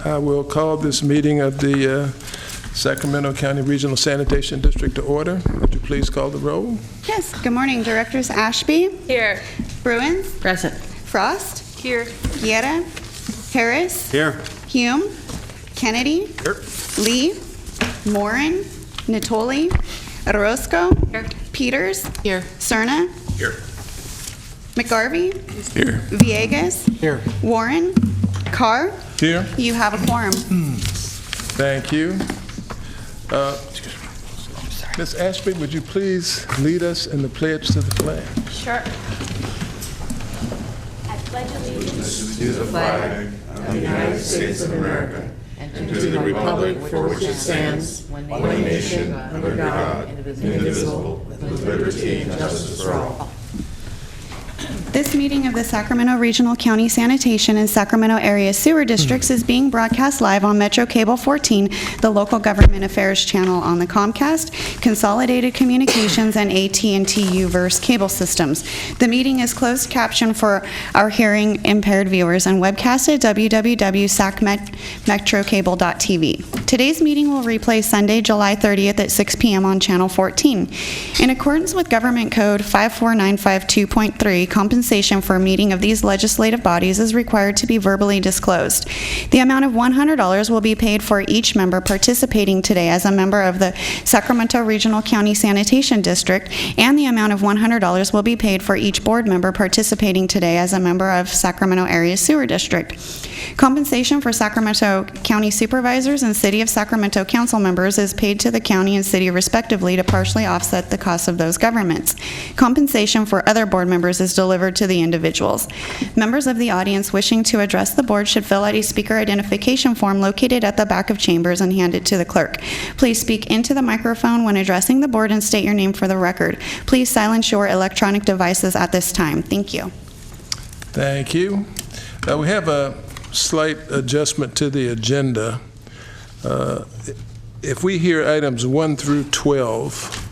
I will call this meeting of the Sacramento County Regional Sanitation District to order. Would you please call the roll? Yes. Good morning, Directors Ashby. Here. Bruins. Present. Frost. Here. Guerra. Harris. Here. Hume. Kennedy. Here. Lee. Morin. Nottoli. Orozco. Here. Peters. Here. Serna. Here. McGarvey. Here. Villegas. Here. Warren. Carr. Here. You have a quorum. Thank you. Ms. Ashby, would you please lead us in the pledge to the flag? Sure. I pledge allegiance to the flag of the United States of America and to the republic for which it stands, one nation, under God, indivisible, with liberty and justice for all. This meeting of the Sacramento Regional County Sanitation and Sacramento Area Sewer Districts is being broadcast live on Metro Cable 14, the local government affairs channel on the Comcast, Consolidated Communications, and AT&T U-verse cable systems. The meeting is closed captioned for our hearing impaired viewers and webcast at www.sacmetrocable.tv. Today's meeting will replay Sunday, July 30th at 6 p.m. on Channel 14. In accordance with Government Code 54952.3, compensation for a meeting of these legislative bodies is required to be verbally disclosed. The amount of $100 will be paid for each member participating today as a member of the Sacramento Regional County Sanitation District, and the amount of $100 will be paid for each board member participating today as a member of Sacramento Area Sewer District. Compensation for Sacramento County supervisors and City of Sacramento council members is paid to the county and city respectively to partially offset the costs of those governments. Compensation for other board members is delivered to the individuals. Members of the audience wishing to address the board should fill out a speaker identification form located at the back of chambers and hand it to the clerk. Please speak into the microphone when addressing the board and state your name for the record. Please silence your electronic devices at this time. Thank you. Thank you. We have a slight adjustment to the agenda. If we hear items 1 through 12,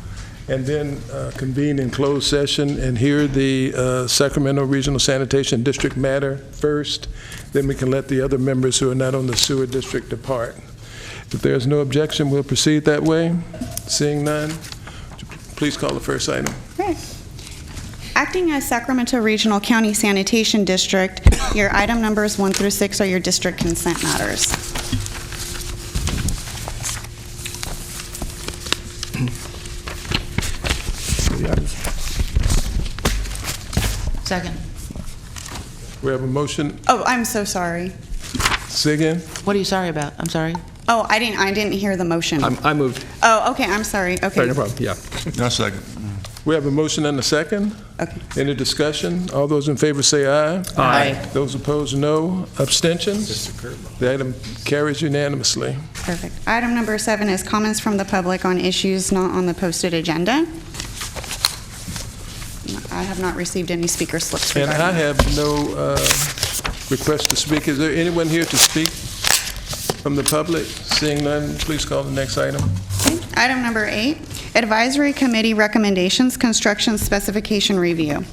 and then convene in closed session and hear the Sacramento Regional Sanitation District matter first, then we can let the other members who are not on the sewer district depart. If there's no objection, we'll proceed that way. Seeing none, please call the first item. Right. Acting as Sacramento Regional County Sanitation District, your item numbers 1 through 6 are your district consent matters. Second. We have a motion. Oh, I'm so sorry. Say again? What are you sorry about? I'm sorry. Oh, I didn't hear the motion. I moved. Oh, okay, I'm sorry. Okay. Sorry, no problem. Yeah. No second. We have a motion and a second. Okay. Any discussion? All those in favor say aye. Aye. Those opposed, no. Abstentions? The item carries unanimously. Perfect. Item number 7 is comments from the public on issues not on the posted agenda. I have not received any speaker slips And regarding I that. have no request to speak. Is there anyone here to speak from the public? Seeing none, please call the next item. Okay. Item number 8, Advisory Committee Recommendations, Construction Specification Review.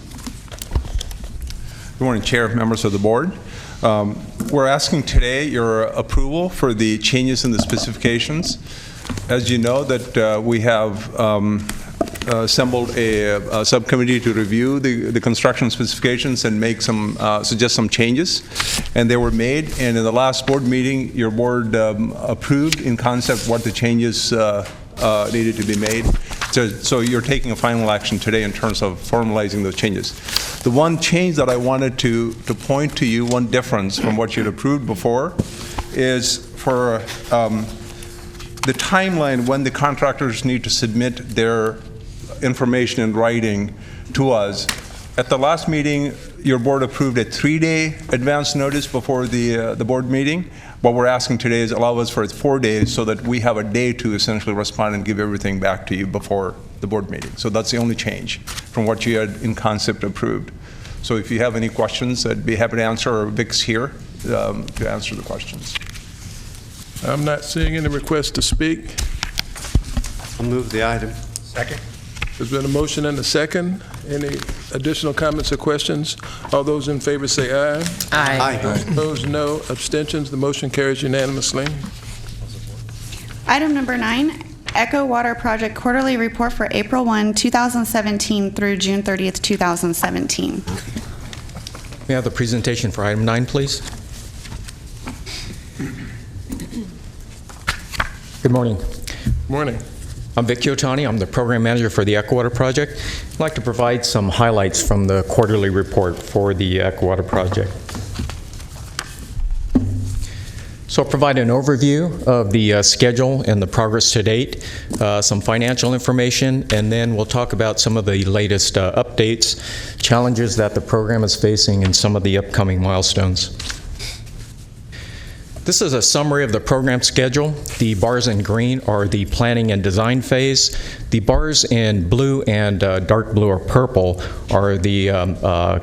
Good morning, Chair, members of the board. We're asking today your approval for the changes in the specifications. As you know, that we have assembled a subcommittee to review the construction specifications and make some suggest some changes, and they were made. And in the last board meeting, your board approved in concept what the changes needed to be made. So you're taking a final action today in terms of formalizing those changes. The one change that I wanted to point to you, one difference from what you'd approved before, is for the timeline when the contractors need to submit their information in writing to us. At the last meeting, your board approved a 3-day advance notice before the board meeting. What we're asking today is allow us for 4 days so that we have a day to essentially respond and give everything back to you before the board meeting. So that's the only change from what you had in concept approved. So if you have any questions, I'd be happy to answer, or Vic's here to answer the questions. I'm not seeing any requests to speak. I'll move the item. Second. There's been a motion and a second. Any additional comments or questions? All those in favor say aye. Aye. Opposed, no. Abstentions, the motion carries unanimously. Item number 9, Echo Water Project Quarterly Report for April 1, 2017 through June 30th, 2017. May I have the presentation for item 9, please? Good morning. Morning. I'm Vic Giotani. I'm the program manager for the Echo Water Project. I'd like to provide some highlights from the quarterly report for the Echo Water Project. So I'll provide an overview of the schedule and the progress to date, some financial information, and then we'll talk about some of the latest updates, challenges that the program is facing, and some of the upcoming milestones. This is a summary of the program schedule. The bars in green are the planning and design phase. The bars in blue and dark blue or purple are the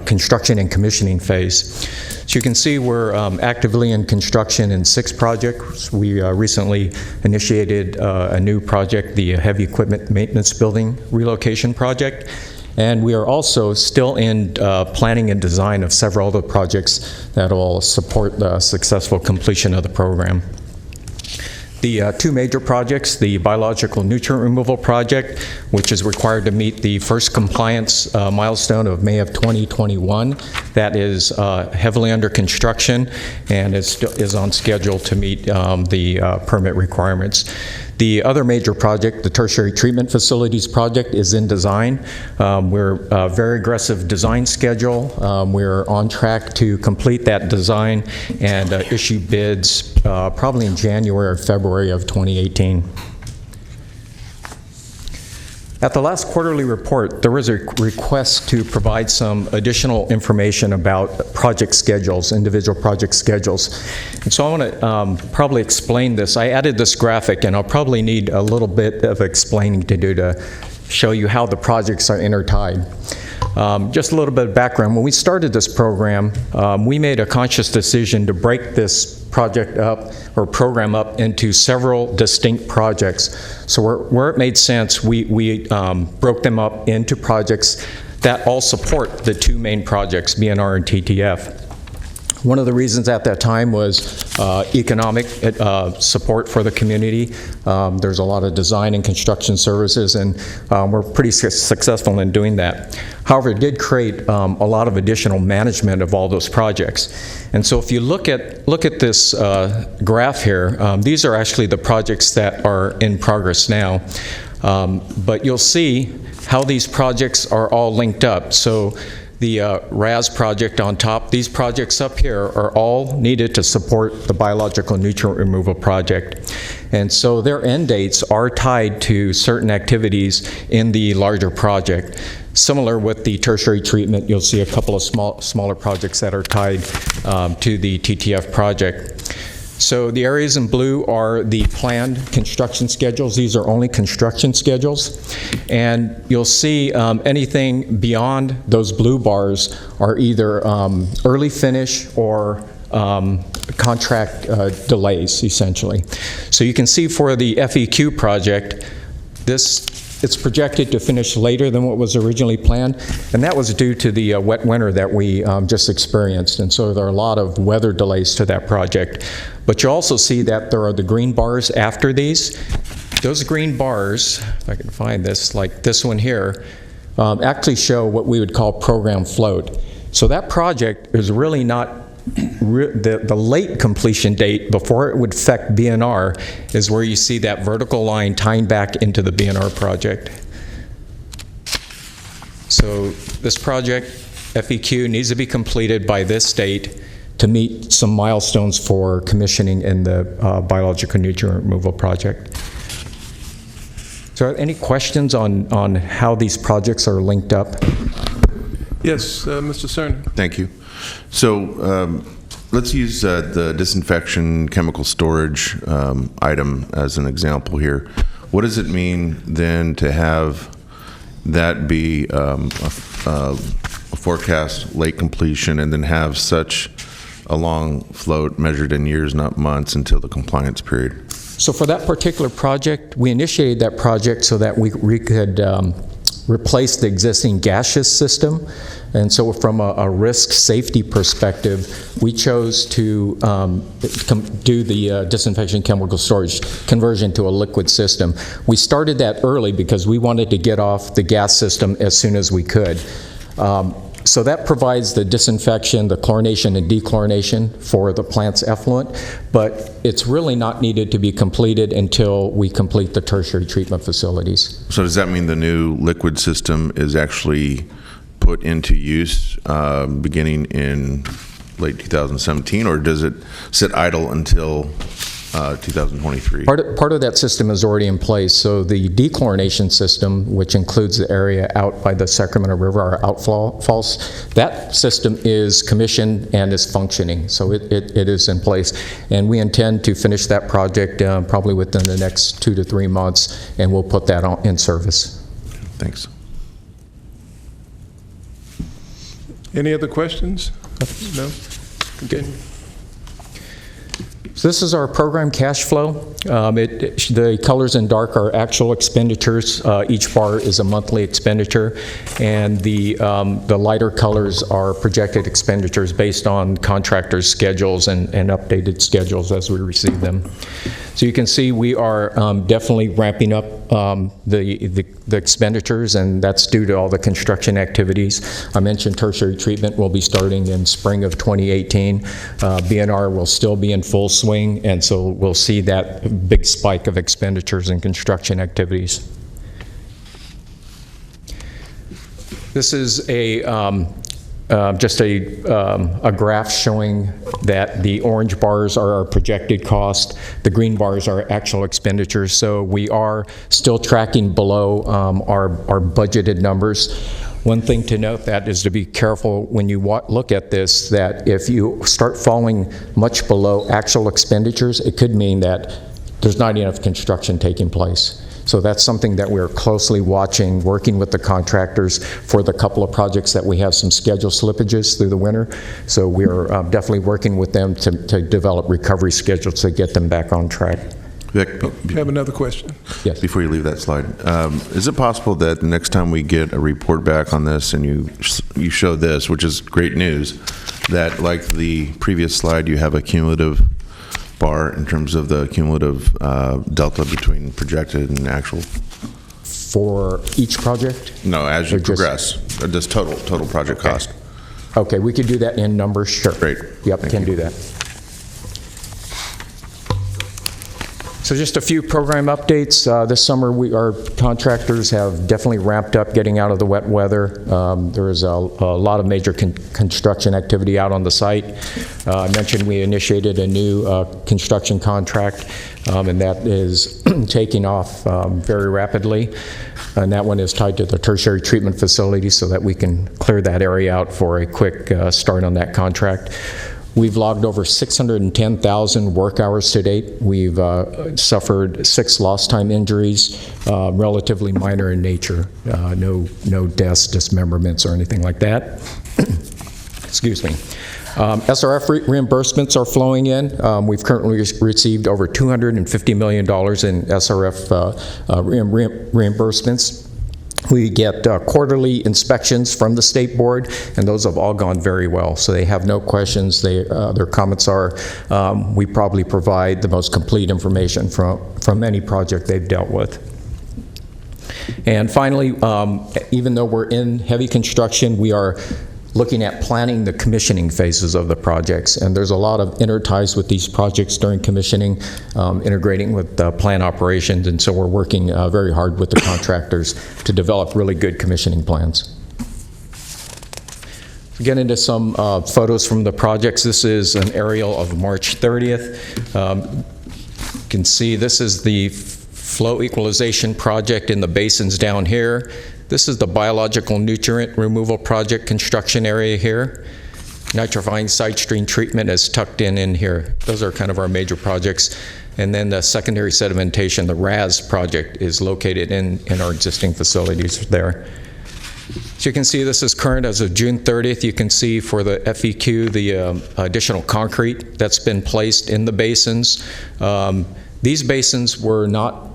construction and commissioning phase. So you can see we're actively in construction in 6 projects. We recently initiated a new project, the Heavy Equipment Maintenance Building Relocation Project. And we are also still in planning and design of several other projects that will support the successful completion of the program. The 2 major projects, the biological nutrient removal project, which is required to meet the first compliance milestone of May of 2021, that is heavily under construction and is on schedule to meet the permit requirements. The other major project, the tertiary treatment facilities project, is in design. We're a very aggressive design schedule. We're on track to complete that design and issue bids probably in January or February of 2018. At the last quarterly report, there was a request to provide some additional information about project schedules, individual project schedules. And so I want to probably explain this. I added this graphic, and I'll probably need a little bit of explaining to do to show you how the projects are intertied. Just a little bit of background. When we started this program, we made a conscious decision to break this project up or program up into several distinct projects. So where it made sense, we broke them up into projects that all support the 2 main projects, BNR and TTF. One of the reasons at that time was economic support for the community. There's a lot of design and construction services, and we're pretty successful in doing that. However, it did create a lot of additional management of all those projects. And so if you look at this graph here, these are actually the projects that are in progress now. But you'll see how these projects are all linked up. So the RAS project on top, these projects up here are all needed to support the biological nutrient removal project. And so their end dates are tied to certain activities in the larger project. Similar with the tertiary treatment, you'll see a couple of smaller projects that are tied to the TTF project. So the areas in blue are the planned construction schedules. These are only construction schedules. And you'll see anything beyond those blue bars are either early finish or contract delays, essentially. So you can see for the FEQ project, it's projected to finish later than what was originally planned, and that was due to the wet winter that we just experienced, and so there are a lot of weather delays to that project. But you also see that there are the green bars after these. Those green bars, if I can find this, like this one here, actually show what we would call program float. So that project is really not the late completion date before it would affect BNR is where you see that vertical line tying back into the BNR project. So this project, FEQ, needs to be completed by this date to meet some milestones for commissioning in the biological nutrient removal project. So are there any questions on how these projects are linked up? Yes, Mr. Serna. Thank you. So let's use the disinfection chemical storage item as an example here. What does it mean then to have that be a forecast late completion and then have such a long float measured in years, not months, until the compliance period? So for that particular project, we initiated that project so that we could replace the existing gaseous system. And so from a risk safety perspective, we chose to do the disinfection chemical storage conversion to a liquid system. We started that early because we wanted to get off the gas system as soon as we could. So that provides the disinfection, the chlorination and dechlorination for the plant's effluent, but it's really not needed to be completed until we complete the tertiary treatment facilities. So does that mean the new liquid system is actually put into use beginning in late 2017, or does it sit idle until 2023? Part of that system is already in place. So the dechlorination system, which includes the area out by the Sacramento River, our outfalls, that system is commissioned and is functioning. So it is in place. And we intend to finish that project probably within the next 2 to 3 months, and we'll put that in service. Thanks. Any other questions? No? Continue. So this is our program cash flow. The colors in dark are actual expenditures. Each bar is a monthly expenditure, and the lighter colors are projected expenditures based on contractors' schedules and updated schedules as we receive them. So you can see we are definitely ramping up the expenditures, and that's due to all the construction activities. I mentioned tertiary treatment will be starting in spring of 2018. BNR will still be in full swing, and so we'll see that big spike of expenditures and construction activities. This is just a graph showing that the orange bars are our projected cost, the green bars are actual expenditures, so we are still tracking below our budgeted numbers. One thing to note that is to be careful when you look at this, that if you start falling much below actual expenditures, it could mean that there's not enough construction taking place. So that's something that we're closely watching, working with the contractors for the couple of projects that we have some schedule slippages through the winter. So we're definitely working with them to develop recovery schedules to get them back on track. Vic, You have another question? Yes. before you leave that slide, is it possible that the next time we get a report back on this and you show this, which is great news, that like the previous slide, you have a cumulative bar in terms of the cumulative delta between projected and actual? For each project? No, as you Or just- progress, just total project cost. Okay, we could do that in numbers, sure. Great. Yep, Thank can you. do that. So just a few program updates. This summer, our contractors have definitely ramped up getting out of the wet weather. There is a lot of major construction activity out on the site. I mentioned we initiated a new construction contract, and that is taking off very rapidly. And that one is tied to the tertiary treatment facility so that we can clear that area out for a quick start on that contract. We've logged over 610,000 work hours to date. We've suffered 6 lost time injuries, relatively minor in nature. No deaths, dismemberments, or anything like that. Excuse me. SRF reimbursements are flowing in. We've currently received over $250 million in SRF reimbursements. We get quarterly inspections from the State Board, and those have all gone very well. So they have no questions. Their comments are, we probably provide the most complete information from any project they've dealt with. And finally, even though we're in heavy construction, we are looking at planning the commissioning phases of the projects. And there's a lot of interties with these projects during commissioning, integrating with plant operations. And so we're working very hard with the contractors to develop really good commissioning plans. Get into some photos from the projects. This is an aerial of March 30th. You can see this is the flow equalization project in the basins down here. This is the biological nutrient removal project construction area here. Nitrifying side stream treatment is tucked in here. Those are kind of our major projects. And then the secondary sedimentation, the RAS project, is located in our existing facilities there. So you can see this is current as of June 30th. You can see for the FEQ, the additional concrete that's been placed in the basins. These basins were not,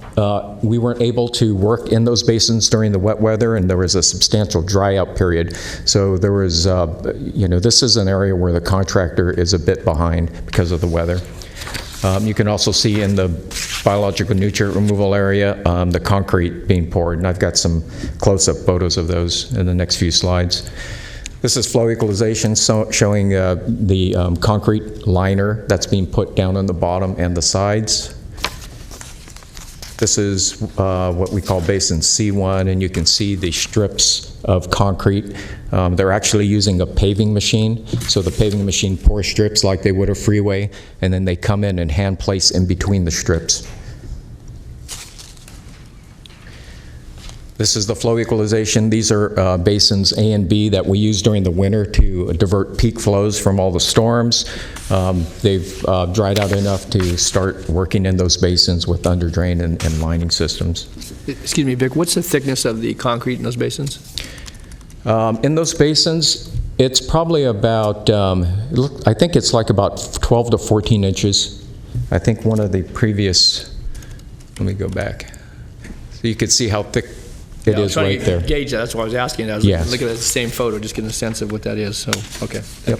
we weren't able to work in those basins during the wet weather, and there was a substantial dry out period. So there was, this is an area where the contractor is a bit behind because of the weather. You can also see in the biological nutrient removal area the concrete being poured, and I've got some close-up photos of those in the next few slides. This is flow equalization, showing the concrete liner that's being put down on the bottom and the sides. This is what we call basin C1, and you can see the strips of concrete. They're actually using a paving machine, so the paving machine pours strips like they would a freeway, and then they come in and hand place in between the strips. This is the flow equalization. These are basins A and B that we use during the winter to divert peak flows from all the storms. They've dried out enough to start working in those basins with underdrain and lining systems. Excuse me, Vic, what's the thickness of the concrete in those basins? In those basins, it's probably about, I think it's like about 12 to 14 inches. I think one of the previous, let me go back. So you could see how thick it is right there. Gauge that. That's why I was asking. I was Yes. looking at the same photo, just getting a sense of what that is. So, okay. Yep.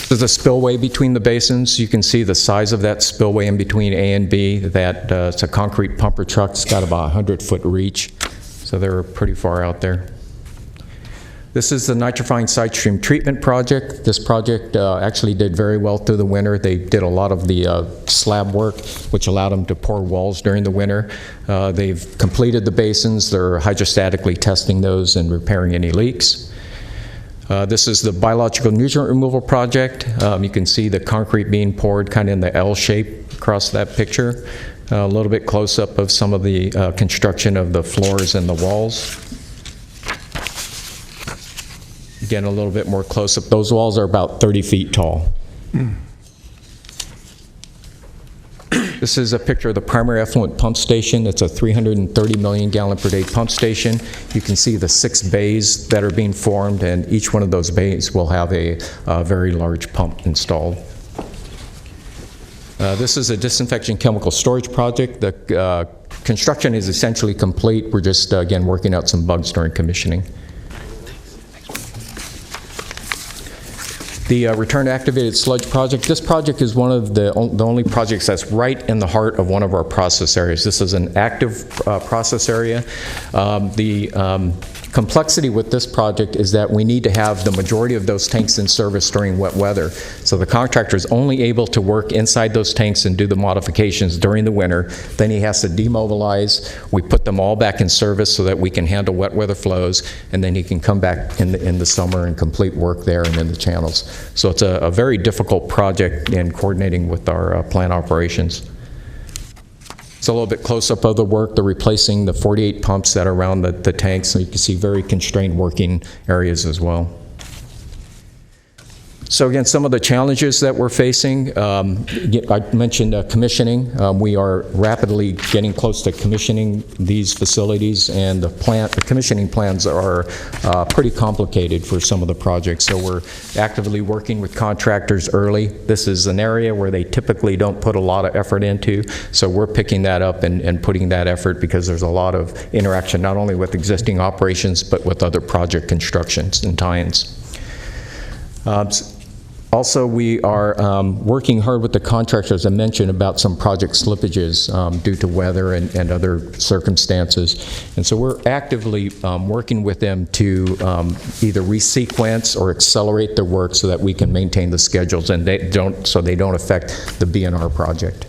There's a spillway between the basins. You can see the size of that spillway in between A and B. That it's a concrete pumper truck. It's got about 100-foot reach, so they're pretty far out there. This is the nitrifying side stream treatment project. This project actually did very well through the winter. They did a lot of the slab work, which allowed them to pour walls during the winter. They've completed the basins. They're hydrostatically testing those and repairing any leaks. This is the biological nutrient removal project. You can see the concrete being poured kind of in the L shape across that picture. A little bit close-up of some of the construction of the floors and the walls. Again, a little bit more close-up. Those walls are about 30 feet tall. This is a picture of the primary effluent pump station. It's a 330 million gallon per day pump station. You can see the 6 bays that are being formed, and each one of those bays will have a very large pump installed. This is a disinfection chemical storage project. The construction is essentially complete. We're just, again, working out some bugs during commissioning. The return activated sludge project. This project is one of the only projects that's right in the heart of one of our process areas. This is an active process area. The complexity with this project is that we need to have the majority of those tanks in service during wet weather. So the contractor is only able to work inside those tanks and do the modifications during the winter. Then he has to demobilize. We put them all back in service so that we can handle wet weather flows, and then he can come back in the summer and complete work there and in the channels. So it's a very difficult project in coordinating with our plant operations. It's a little bit close-up of the work. They're replacing the 48 pumps that are around the tanks, so you can see very constrained working areas as well. So again, some of the challenges that we're facing, I mentioned commissioning. We are rapidly getting close to commissioning these facilities, and the commissioning plans are pretty complicated for some of the projects. So we're actively working with contractors early. This is an area where they typically don't put a lot of effort into, so we're picking that up and putting that effort because there's a lot of interaction not only with existing operations but with other project constructions and tie-ins. Also, we are working hard with the contractors, as I mentioned, about some project slippages due to weather and other circumstances. And so we're actively working with them to either resequence or accelerate their work so that we can maintain the schedules and they don't affect the B&R project.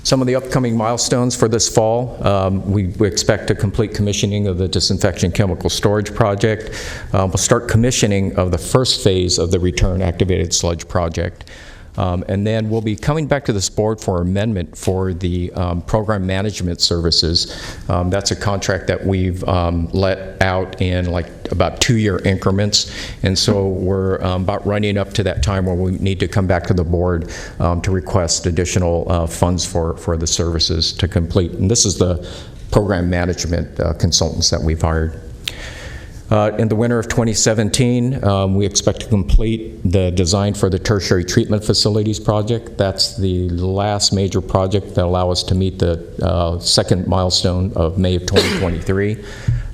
Some of the upcoming milestones for this fall, we expect to complete commissioning of the disinfection chemical storage project. We'll start commissioning of the first phase of the return activated sludge project. And then we'll be coming back to this board for amendment for the program management services. That's a contract that we've let out in like about 2-year increments. And so we're about running up to that time where we need to come back to the board to request additional funds for the services to complete. And this is the program management consultants that we've hired. In the winter of 2017, we expect to complete the design for the tertiary treatment facilities project. That's the last major project that allow us to meet the second milestone of May of 2023.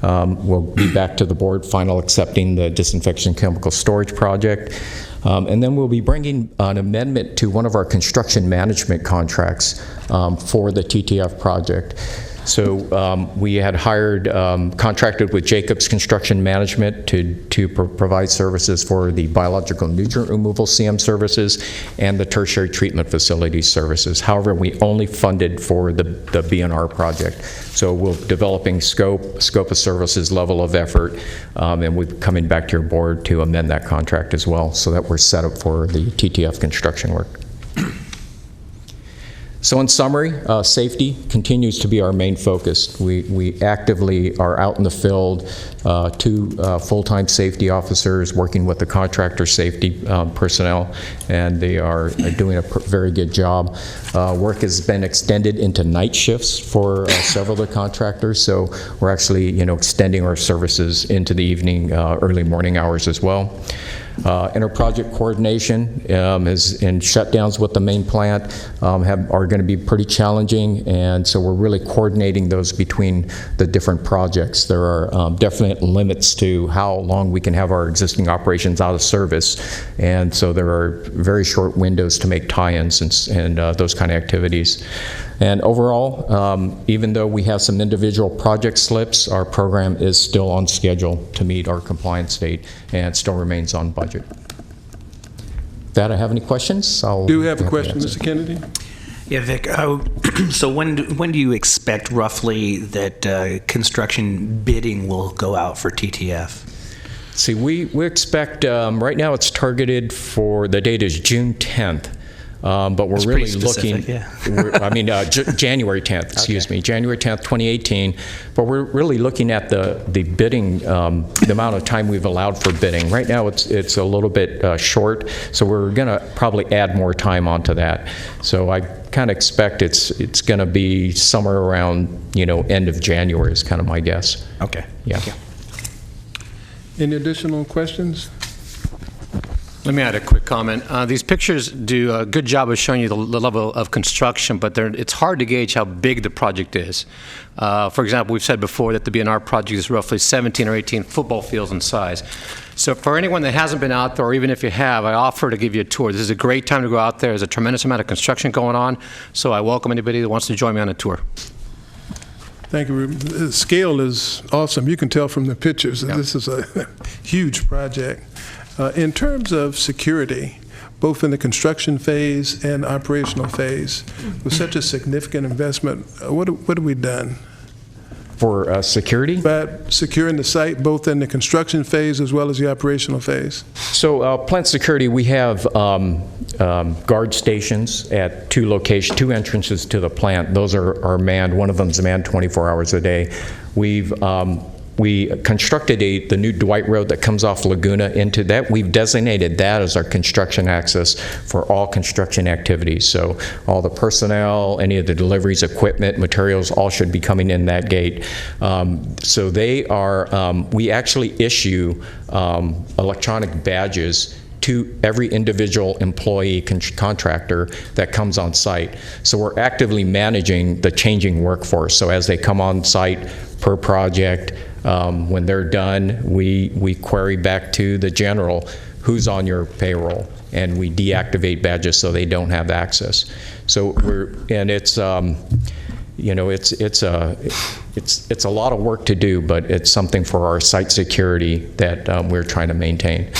We'll be back to the board, final accepting the disinfection chemical storage project. And then we'll be bringing an amendment to one of our construction management contracts for the TTF project. So we had contracted with Jacobs Construction Management to provide services for the biological nutrient removal CM services and the tertiary treatment facilities services. However, we only funded for the BNR project. So we're developing scope of services, level of effort, and we're coming back to your board to amend that contract as well so that we're set up for the TTF construction work. So in summary, safety continues to be our main focus. We actively are out in the field, 2 full-time safety officers working with the contractor safety personnel, and they are doing a very good job. Work has been extended into night shifts for several of the contractors, so we're actually extending our services into the evening, early morning hours as well. Inter-project coordination and shutdowns with the main plant are going to be pretty challenging, and so we're really coordinating those between the different projects. There are definite limits to how long we can have our existing operations out of service, and so there are very short windows to make tie-ins and those kind of activities. And overall, even though we have some individual project slips, our program is still on schedule to meet our compliance date and still remains on budget. That, I have any questions? Do you have a question, Mr. Kennedy? Yeah, Vic. So when do you expect roughly that construction bidding will go out for TTF? See, we expect, right now it's targeted for, the date is June 10th. But we're That's really specific, looking, yeah. January 10th, excuse me, January 10th, 2018. But we're really looking at the bidding, the amount of time we've allowed for bidding. Right now it's a little bit short, so we're going to probably add more time onto that. So I kind of expect it's going to be somewhere around, end of January is kind of my guess. Okay. Yeah. Thank you. Any additional questions? Let me add a quick comment. These pictures do a good job of showing you the level of construction, but it's hard to gauge how big the project is. For example, we've said before that the BNR project is roughly 17 or 18 football fields in size. So for anyone that hasn't been out there, or even if you have, I offer to give you a tour. This is a great time to go out there. There's a tremendous amount of construction going on, so I welcome anybody that wants to join me on a tour. Thank you, Ruben. The scale is awesome. You can tell from the pictures that This is a huge project. In terms of security, both in the construction phase and operational phase, with such a significant investment, what have we done? For security? About securing the site, both in the construction phase as well as the operational phase. So plant security, we have guard stations at 2 locations, 2 entrances to the plant. Those are manned. One of them is manned 24 hours a day. We constructed the new Dwight Road that comes off Laguna into that. We've designated that as our construction access for all construction activities. So all the personnel, any of the deliveries, equipment, materials, all should be coming in that gate. So they are, we actually issue electronic badges to every individual employee contractor that comes on site. So we're actively managing the changing workforce. So as they come on site per project, when they're done, we query back to the general who's on your payroll, and we deactivate badges so they don't have access. So it's a lot of work to do, but it's something for our site security that we're trying to maintain.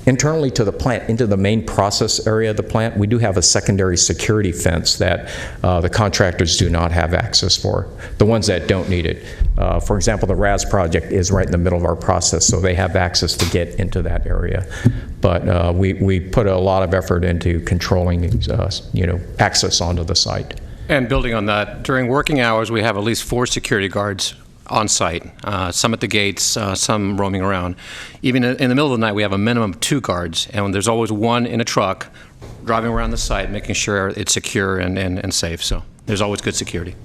Internally to the plant, into the main process area of the plant, we do have a secondary security fence that the contractors do not have access for, the ones that don't need it. For example, the RAS project is right in the middle of our process, so they have access to get into that area. But we put a lot of effort into controlling access onto the site. And building on that, during working hours, we have at least 4 security guards on site, some at the gates, some roaming around. Even in the middle of the night, we have a minimum of 2 guards, and there's always one in a truck driving around the site, making sure it's secure and safe. So there's always good security.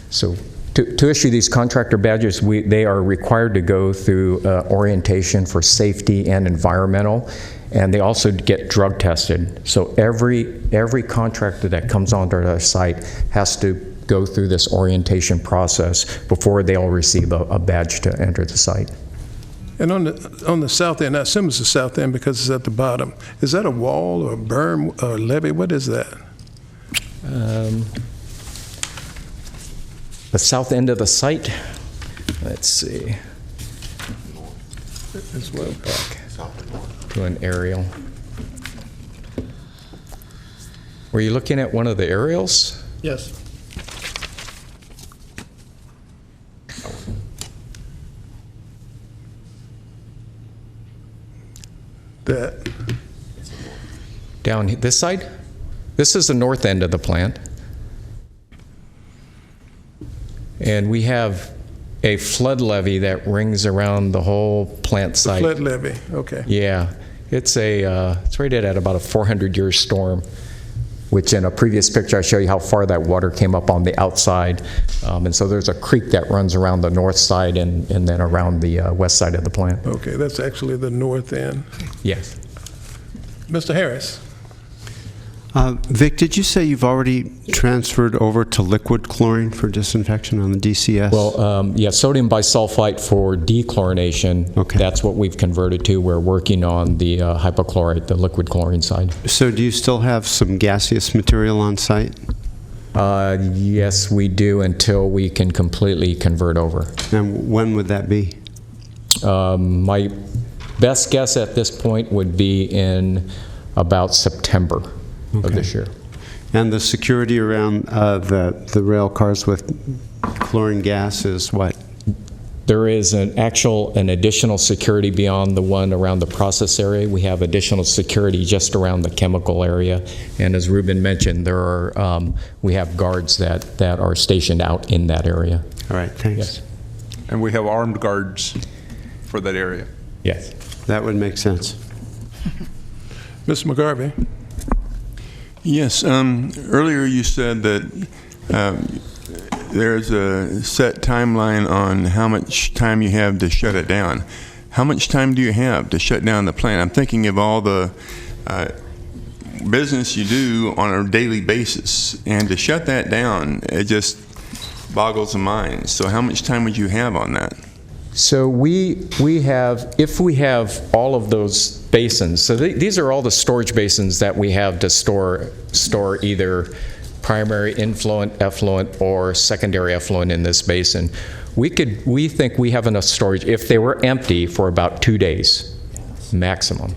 So To issue these contractor badges, they are required to go through orientation for safety and environmental, and they also get drug tested. So every contractor that comes onto our site has to go through this orientation process before they'll receive a badge to enter the site. And on the south end, I assume it's the south end because it's at the bottom. Is that a wall or a berm or a levee? What is that? The south end of the site, let's see. It's well back. To an aerial. Were you looking at one of the aerials? Yes. That. Down this side? This is the north end of the plant. And we have a flood levee that rings around the whole plant site. Flood levee, okay. Yeah, it's rated at about a 400-year storm, which in a previous picture I show you how far that water came up on the outside. And so there's a creek that runs around the north side and then around the west side of the plant. Okay, that's actually the north end. Yes. Mr. Harris? Vic, did you say you've already transferred over to liquid chlorine for disinfection on the DCS? Well, yeah, sodium bisulfite for dechlorination. Okay. That's what we've converted to. We're working on the hypochlorite, the liquid chlorine side. So do you still have some gaseous material on site? Yes, we do until we can completely convert over. And when would that be? My best guess at this point would be in about September of this year. And the security around the rail cars with chlorine gas is what? There is an additional security beyond the one around the process area. We have additional security just around the chemical area. And as Ruben mentioned, we have guards that are stationed out in that area. All right, thanks. Yes. And we have armed guards for that area. Yes. That would make sense. Mr. McGarvey? Yes, earlier you said that there's a set timeline on how much time you have to shut it down. How much time do you have to shut down the plant? I'm thinking of all the business you do on a daily basis, and to shut that down, it just boggles the mind. So how much time would you have on that? So we have, if we have all of those basins, so these are all the storage basins that we have to store either primary influent, effluent, or secondary effluent in this basin. We think we have enough storage if they were empty for about 2 days maximum,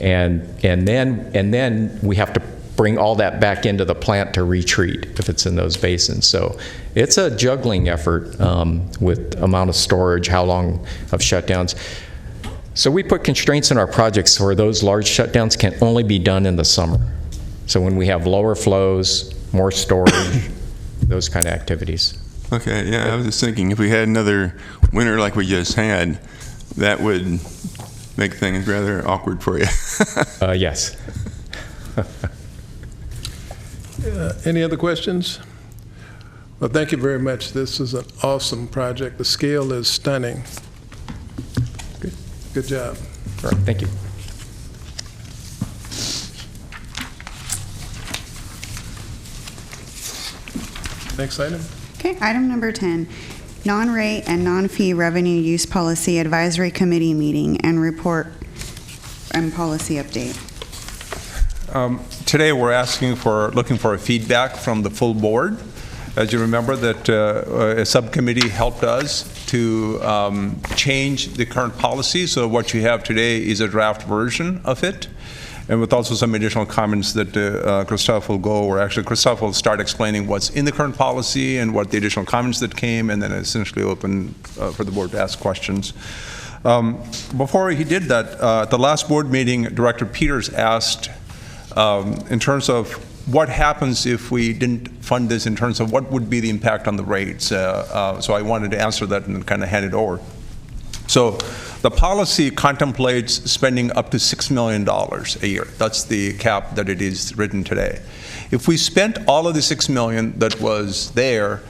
and then we have to bring all that back into the plant to retreat if it's in those basins. So it's a juggling effort with amount of storage, how long of shutdowns. So we put constraints in our projects where those large shutdowns can only be done in the summer. So when we have lower flows, more storage, those kind of activities. Okay, yeah, I was just thinking if we had another winter like we just had, that would make things rather awkward for you. Yes. Any other questions? Well, thank you very much. This is an awesome project. The scale is stunning. Good job. All right, thank you. Next item. Okay, item number 10, non-rate and non-fee revenue use policy advisory committee meeting and report and policy update. Today we're looking for a feedback from the full board. As you remember that a subcommittee helped us to change the current policy, so what you have today is a draft version of it, and with also some additional comments that Christophe will go over. Actually, Christophe will start explaining what's in the current policy and what the additional comments that came, and then essentially open for the board to ask questions. Before he did that, at the last board meeting, Director Peters asked in terms of what happens if we didn't fund this, in terms of what would be the impact on the rates. So I wanted to answer that and kind of hand it over. So the policy contemplates spending up to $6 million a year. That's the cap that it is written today. If we spent all of the $6 million that was there,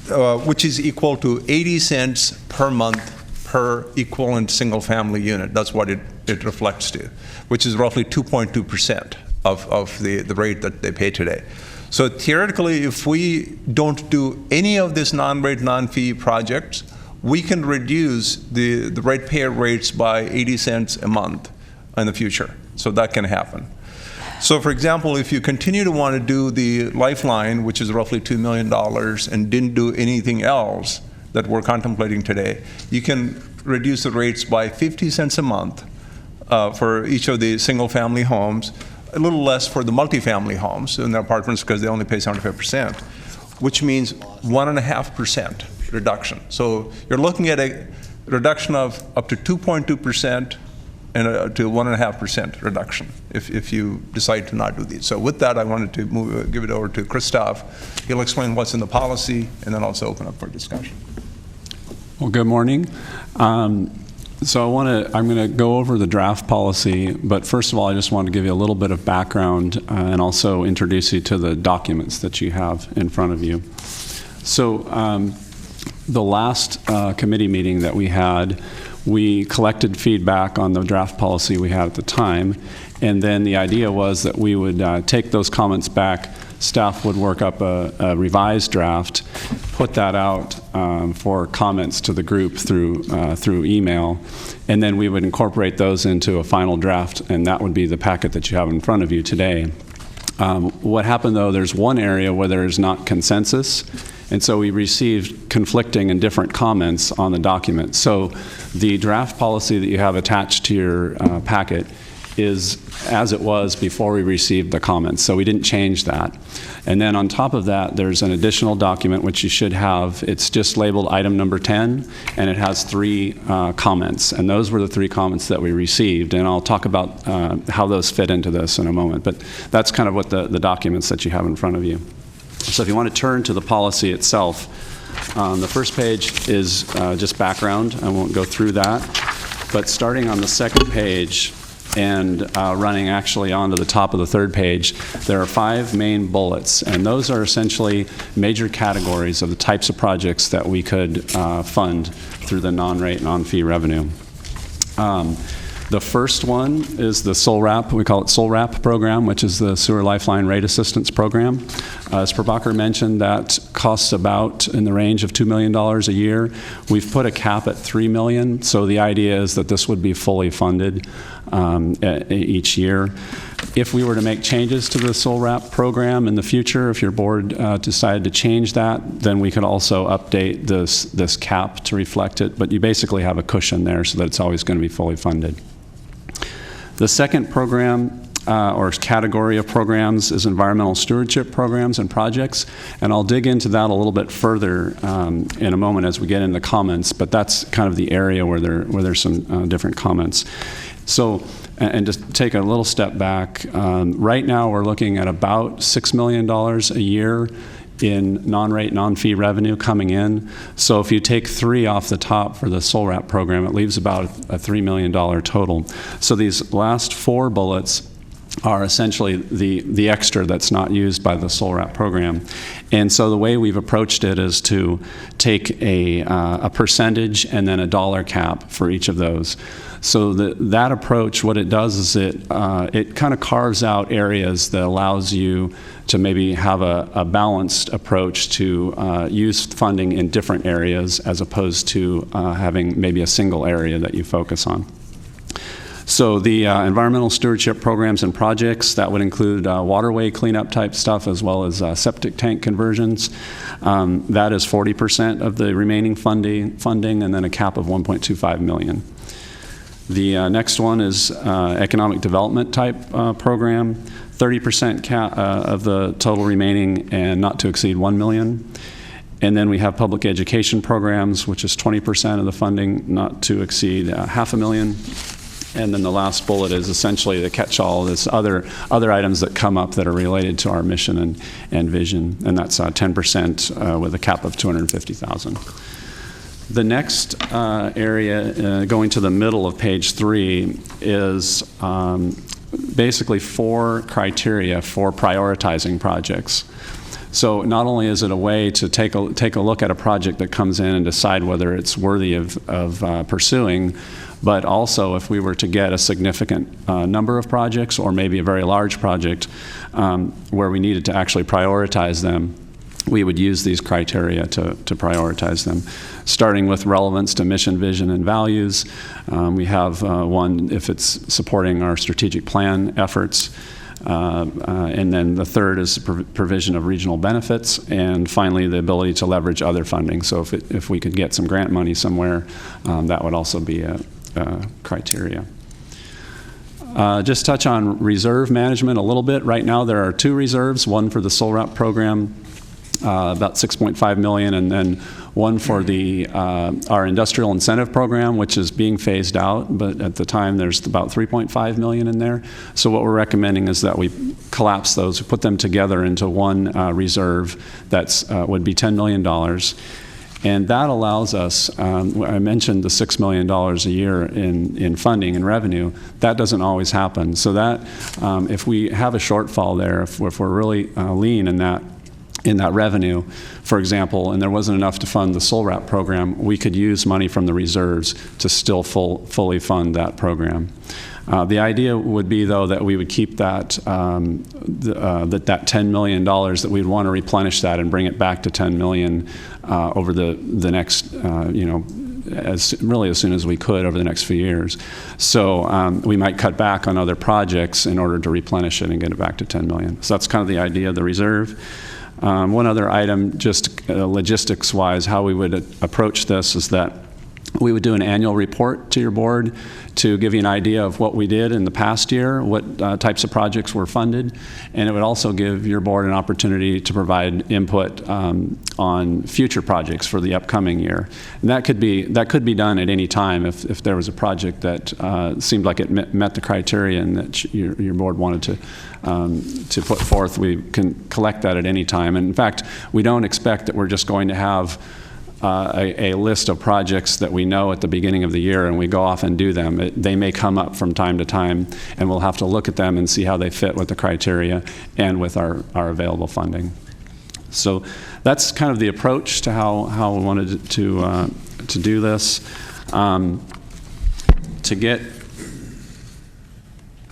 which is equal to 80 cents per month per equivalent single-family unit. That's what it reflects to, which is roughly 2.2% of the rate that they pay today. So theoretically, if we don't do any of these non-rate, non-fee projects, we can reduce the ratepayer rates by 80 cents a month in the future. So that can happen. So for example, if you continue to want to do the Lifeline, which is roughly $2 million, and didn't do anything else that we're contemplating today, you can reduce the rates by 50 cents a month for each of the single-family homes, a little less for the multifamily homes in the apartments because they only pay 75%, which means 1.5% reduction. So you're looking at a reduction of up to 2.2% and to 1.5% reduction if you decide to not do these. So with that, I wanted to give it over to Christoph. He'll explain what's in the policy and then also open up for discussion. Well, good morning. So I'm going to go over the draft policy, but first of all, I just want to give you a little bit of background and also introduce you to the documents that you have in front of you. So the last committee meeting that we had, we collected feedback on the draft policy we had at the time, and then the idea was that we would take those comments back, staff would work up a revised draft, put that out for comments to the group through email, and then we would incorporate those into a final draft, and that would be the packet that you have in front of you today. What happened, though, there's one area where there's not consensus, and so we received conflicting and different comments on the document. So the draft policy that you have attached to your packet is as it was before we received the comments, so we didn't change that. And then on top of that, there's an additional document which you should have. It's just labeled item number 10, and it has 3 comments, and those were the 3 comments that we received, and I'll talk about how those fit into this in a moment, but that's kind of what the documents that you have in front of you. So if you want to turn to the policy itself, the first page is just background. I won't go through that, but starting on the second page and running actually onto the top of the third page, there are 5 main bullets, and those are essentially major categories of the types of projects that we could fund through the non-rate, non-fee revenue. The first one is the SOLRAP, we call it SOLRAP program, which is the Sewer Lifeline Rate Assistance Program. As Prabhakar mentioned, that costs about in the range of $2 million a year. We've put a cap at $3 million, so the idea is that this would be fully funded each year. If we were to make changes to the SOLRAP program in the future, if your board decided to change that, then we could also update this cap to reflect it, but you basically have a cushion there so that it's always going to be fully funded. The second program or category of programs is environmental stewardship programs and projects, and I'll dig into that a little bit further in a moment as we get into comments, but that's kind of the area where there's some different comments. So, and just take a little step back, right now we're looking at about $6 million a year in non-rate, non-fee revenue coming in. So if you take 3 off the top for the SOLRAP program, it leaves about a $3 million total. So these last 4 bullets are essentially the extra that's not used by the SOLRAP program. And so the way we've approached it is to take a percentage and then a dollar cap for each of those. So that approach, what it does is it kind of carves out areas that allows you to maybe have a balanced approach to use funding in different areas as opposed to having maybe a single area that you focus on. So the environmental stewardship programs and projects, that would include waterway cleanup type stuff as well as septic tank conversions. That is 40% of the remaining funding, and then a cap of $1.25 million. The next one is economic development type program, 30% of the total remaining and not to exceed $1 million. And then we have public education programs, which is 20% of the funding, not to exceed $500,000. And then the last bullet is essentially the catch-all. There's other items that come up that are related to our mission and vision, and that's 10% with a cap of $250,000. The next area, going to the middle of page 3, is basically 4 criteria for prioritizing projects. So not only is it a way to take a look at a project that comes in and decide whether it's worthy of pursuing, but also if we were to get a significant number of projects or maybe a very large project where we needed to actually prioritize them, we would use these criteria to prioritize them, starting with relevance to mission, vision, and values. We have one if it's supporting our strategic plan efforts. And then the third is provision of regional benefits, and finally the ability to leverage other funding. So if we could get some grant money somewhere, that would also be a criteria. Just touch on reserve management a little bit. Right now there are 2 reserves, one for the SOLRAP program, about $6.5 million, and then one for our industrial incentive program, which is being phased out, but at the time there's about $3.5 million in there. So what we're recommending is that we collapse those, put them together into one reserve that's would be $10 million. And that allows us, I mentioned the $6 million a year in funding and revenue. That doesn't always happen. So that if we have a shortfall there, if we're really lean in that revenue, for example, and there wasn't enough to fund the SOLRAP program, we could use money from the reserves to still fully fund that program. The idea would be, though, that we would keep that that $10 million, that we'd want to replenish that and bring it back to $10 million over the next, as soon as we could over the next few years. So we might cut back on other projects in order to replenish it and get it back to $10 million. So that's kind of the idea of the reserve. One other item, just logistics-wise, how we would approach this is that we would do an annual report to your board to give you an idea of what we did in the past year, what types of projects were funded, and it would also give your board an opportunity to provide input on future projects for the upcoming year. And that could be done at any time if there was a project that seemed like it met the criteria and that your board wanted to put forth. We can collect that at any time. And in fact, we don't expect that we're just going to have a list of projects that we know at the beginning of the year and we go off and do them. They may come up from time to time, and we'll have to look at them and see how they fit with the criteria and with our available funding. So that's kind of the approach to how we wanted to do this. To get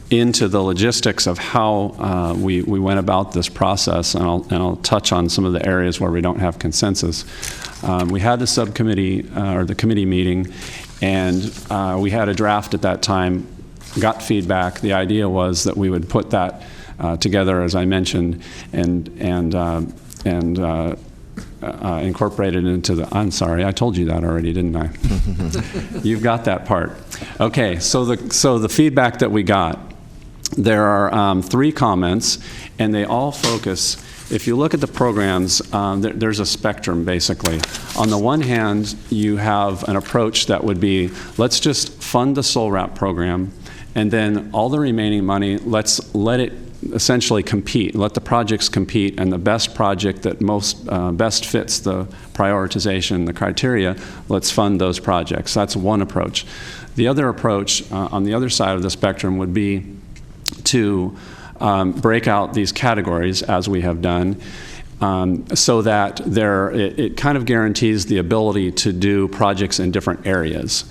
into the logistics of how we went about this process, and I'll touch on some of the areas where we don't have consensus. We had the subcommittee or the committee meeting, and we had a draft at that time, got feedback. The idea was that we would put that together, as I mentioned, and incorporate it into the, I'm sorry, I told you that already, didn't I? You've got that part. Okay, so the feedback that we got, there are 3 comments, and they all focus. If you look at the programs, there's a spectrum, basically. On the one hand, you have an approach that would be, let's just fund the SOLRAP program, and then all the remaining money, let's let it essentially compete, let the projects compete, and the best project that best fits the prioritization, the criteria, let's fund those projects. That's one approach. The other approach on the other side of the spectrum would be to break out these categories, as we have done, so that it kind of guarantees the ability to do projects in different areas.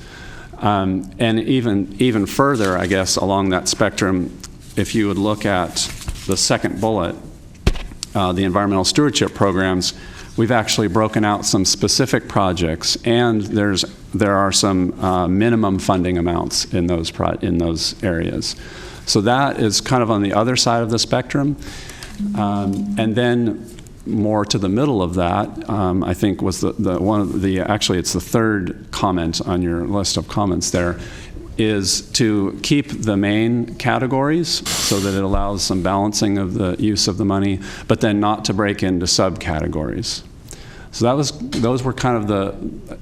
And even further, I guess, along that spectrum, if you would look at the second bullet, the environmental stewardship programs, we've actually broken out some specific projects, and there are some minimum funding amounts in those areas. So that is kind of on the other side of the spectrum. And then more to the middle of that, I think was actually it's the third comment on your list of comments there, is to keep the main categories so that it allows some balancing of the use of the money, but then not to break into subcategories. So those were kind of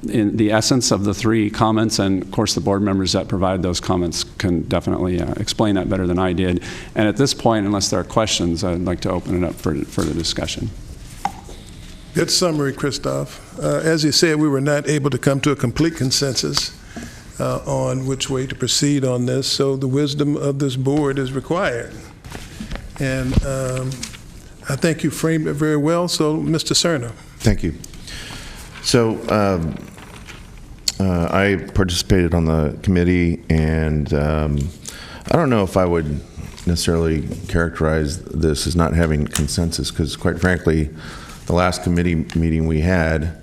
the essence of the 3 comments, and of course the board members that provide those comments can definitely explain that better than I did. And at this point, unless there are questions, I'd like to open it up for further discussion. Good summary, Christoph. As you said, we were not able to come to a complete consensus on which way to proceed on this, so the wisdom of this board is required. And I think you framed it very well, so Mr. Serna. Thank you. So I participated on the committee, and I don't know if I would necessarily characterize this as not having consensus, because quite frankly, the last committee meeting we had,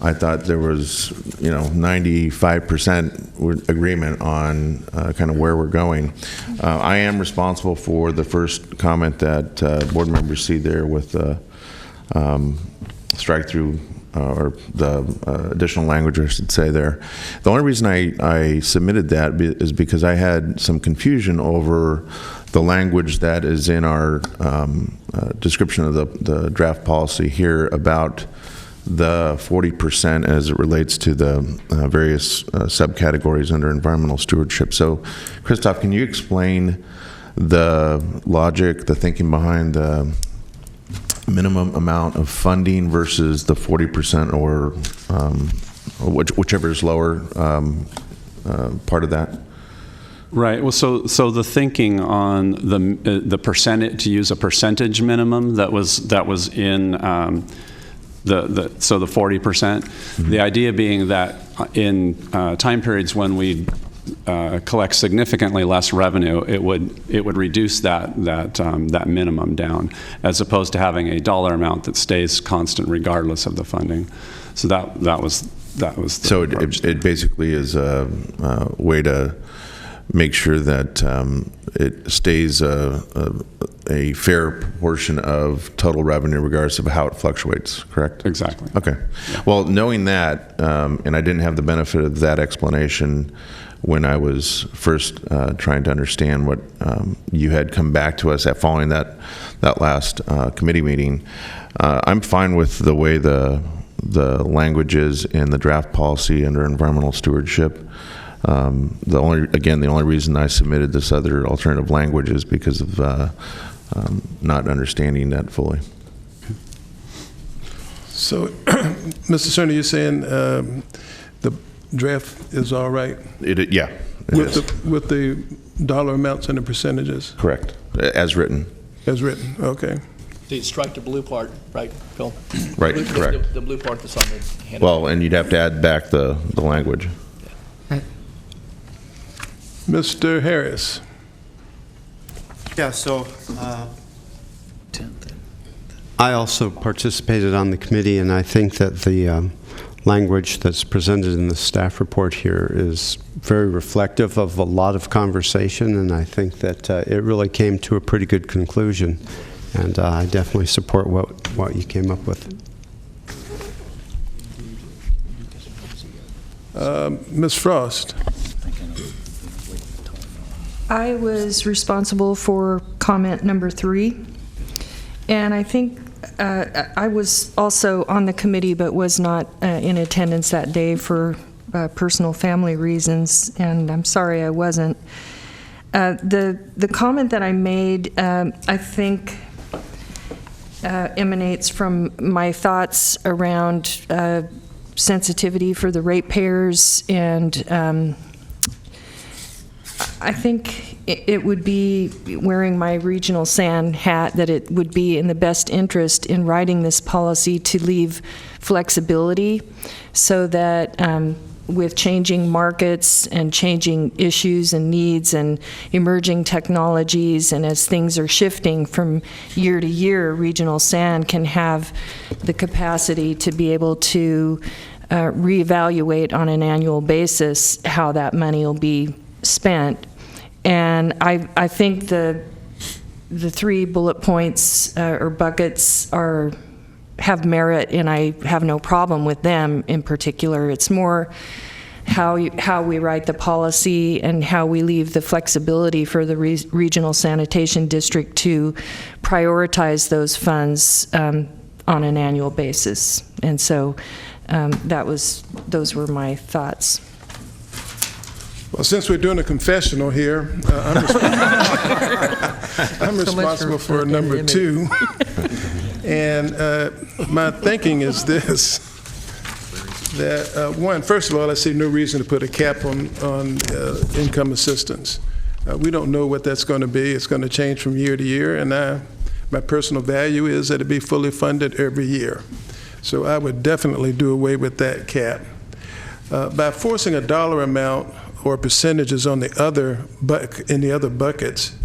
I thought there was, 95% agreement on kind of where we're going. I am responsible for the first comment that board members see there with the strike through or the additional language, I should say there. The only reason I submitted that is because I had some confusion over the language that is in our description of the draft policy here about the 40% as it relates to the various subcategories under environmental stewardship. So, Christoph, can you explain the logic, the thinking behind the minimum amount of funding versus the 40% or whichever is lower part of that? Right. Well, so the thinking on the percentage, to use a percentage minimum that was in the 40%. Mm-hmm. The idea being that in time periods when we collect significantly less revenue, it would reduce that minimum down, as opposed to having a dollar amount that stays constant regardless of the funding. So that was. So it basically is a way to make sure that it stays a fair proportion of total revenue regardless of how it fluctuates, correct? Exactly. Okay. Yeah. Well, knowing that, and I didn't have the benefit of that explanation when I was first trying to understand what you had come back to us at following that last committee meeting, I'm fine with the way the language is in the draft policy under environmental stewardship. The only reason I submitted this other alternative language is because of not understanding that fully. So, Mr. Serna, you're saying the draft is all right? Yeah. With the dollar amounts and the percentages? Correct. As written. As written, okay. They strike the blue part, right, Phil? Right, correct. The blue part that's on the handout. Well, and you'd have to add back the language. Mr. Harris. Yeah, so I also participated on the committee, and I think that the language that's presented in the staff report here is very reflective of a lot of conversation, and I think that it really came to a pretty good conclusion, and I definitely support what you came up with. Ms. Frost. I was responsible for comment number 3, and I think I was also on the committee but was not in attendance that day for personal family reasons, and I'm sorry I wasn't. The comment that I made, I think, emanates from my thoughts around sensitivity for the ratepayers, and I think it would be, wearing my regional SAN hat, that it would be in the best interest in writing this policy to leave flexibility so that with changing markets and changing issues and needs and emerging technologies, and as things are shifting from year to year, regional SAN can have the capacity to be able to reevaluate on an annual basis how that money will be spent. And I think the 3 bullet points or buckets have merit, and I have no problem with them in particular. It's more how we write the policy and how we leave the flexibility for the regional sanitation district to prioritize those funds on an annual basis. And so those were my thoughts. Well, since we're doing a confessional here, I'm responsible for number 2. And my thinking is this, that one, first of all, I see no reason to put a cap on income assistance. We don't know what that's going to be. It's going to change from year to year, and I My personal value is that it be fully funded every year. So I would definitely do away with that cap. By forcing a dollar amount or percentages on in the other buckets,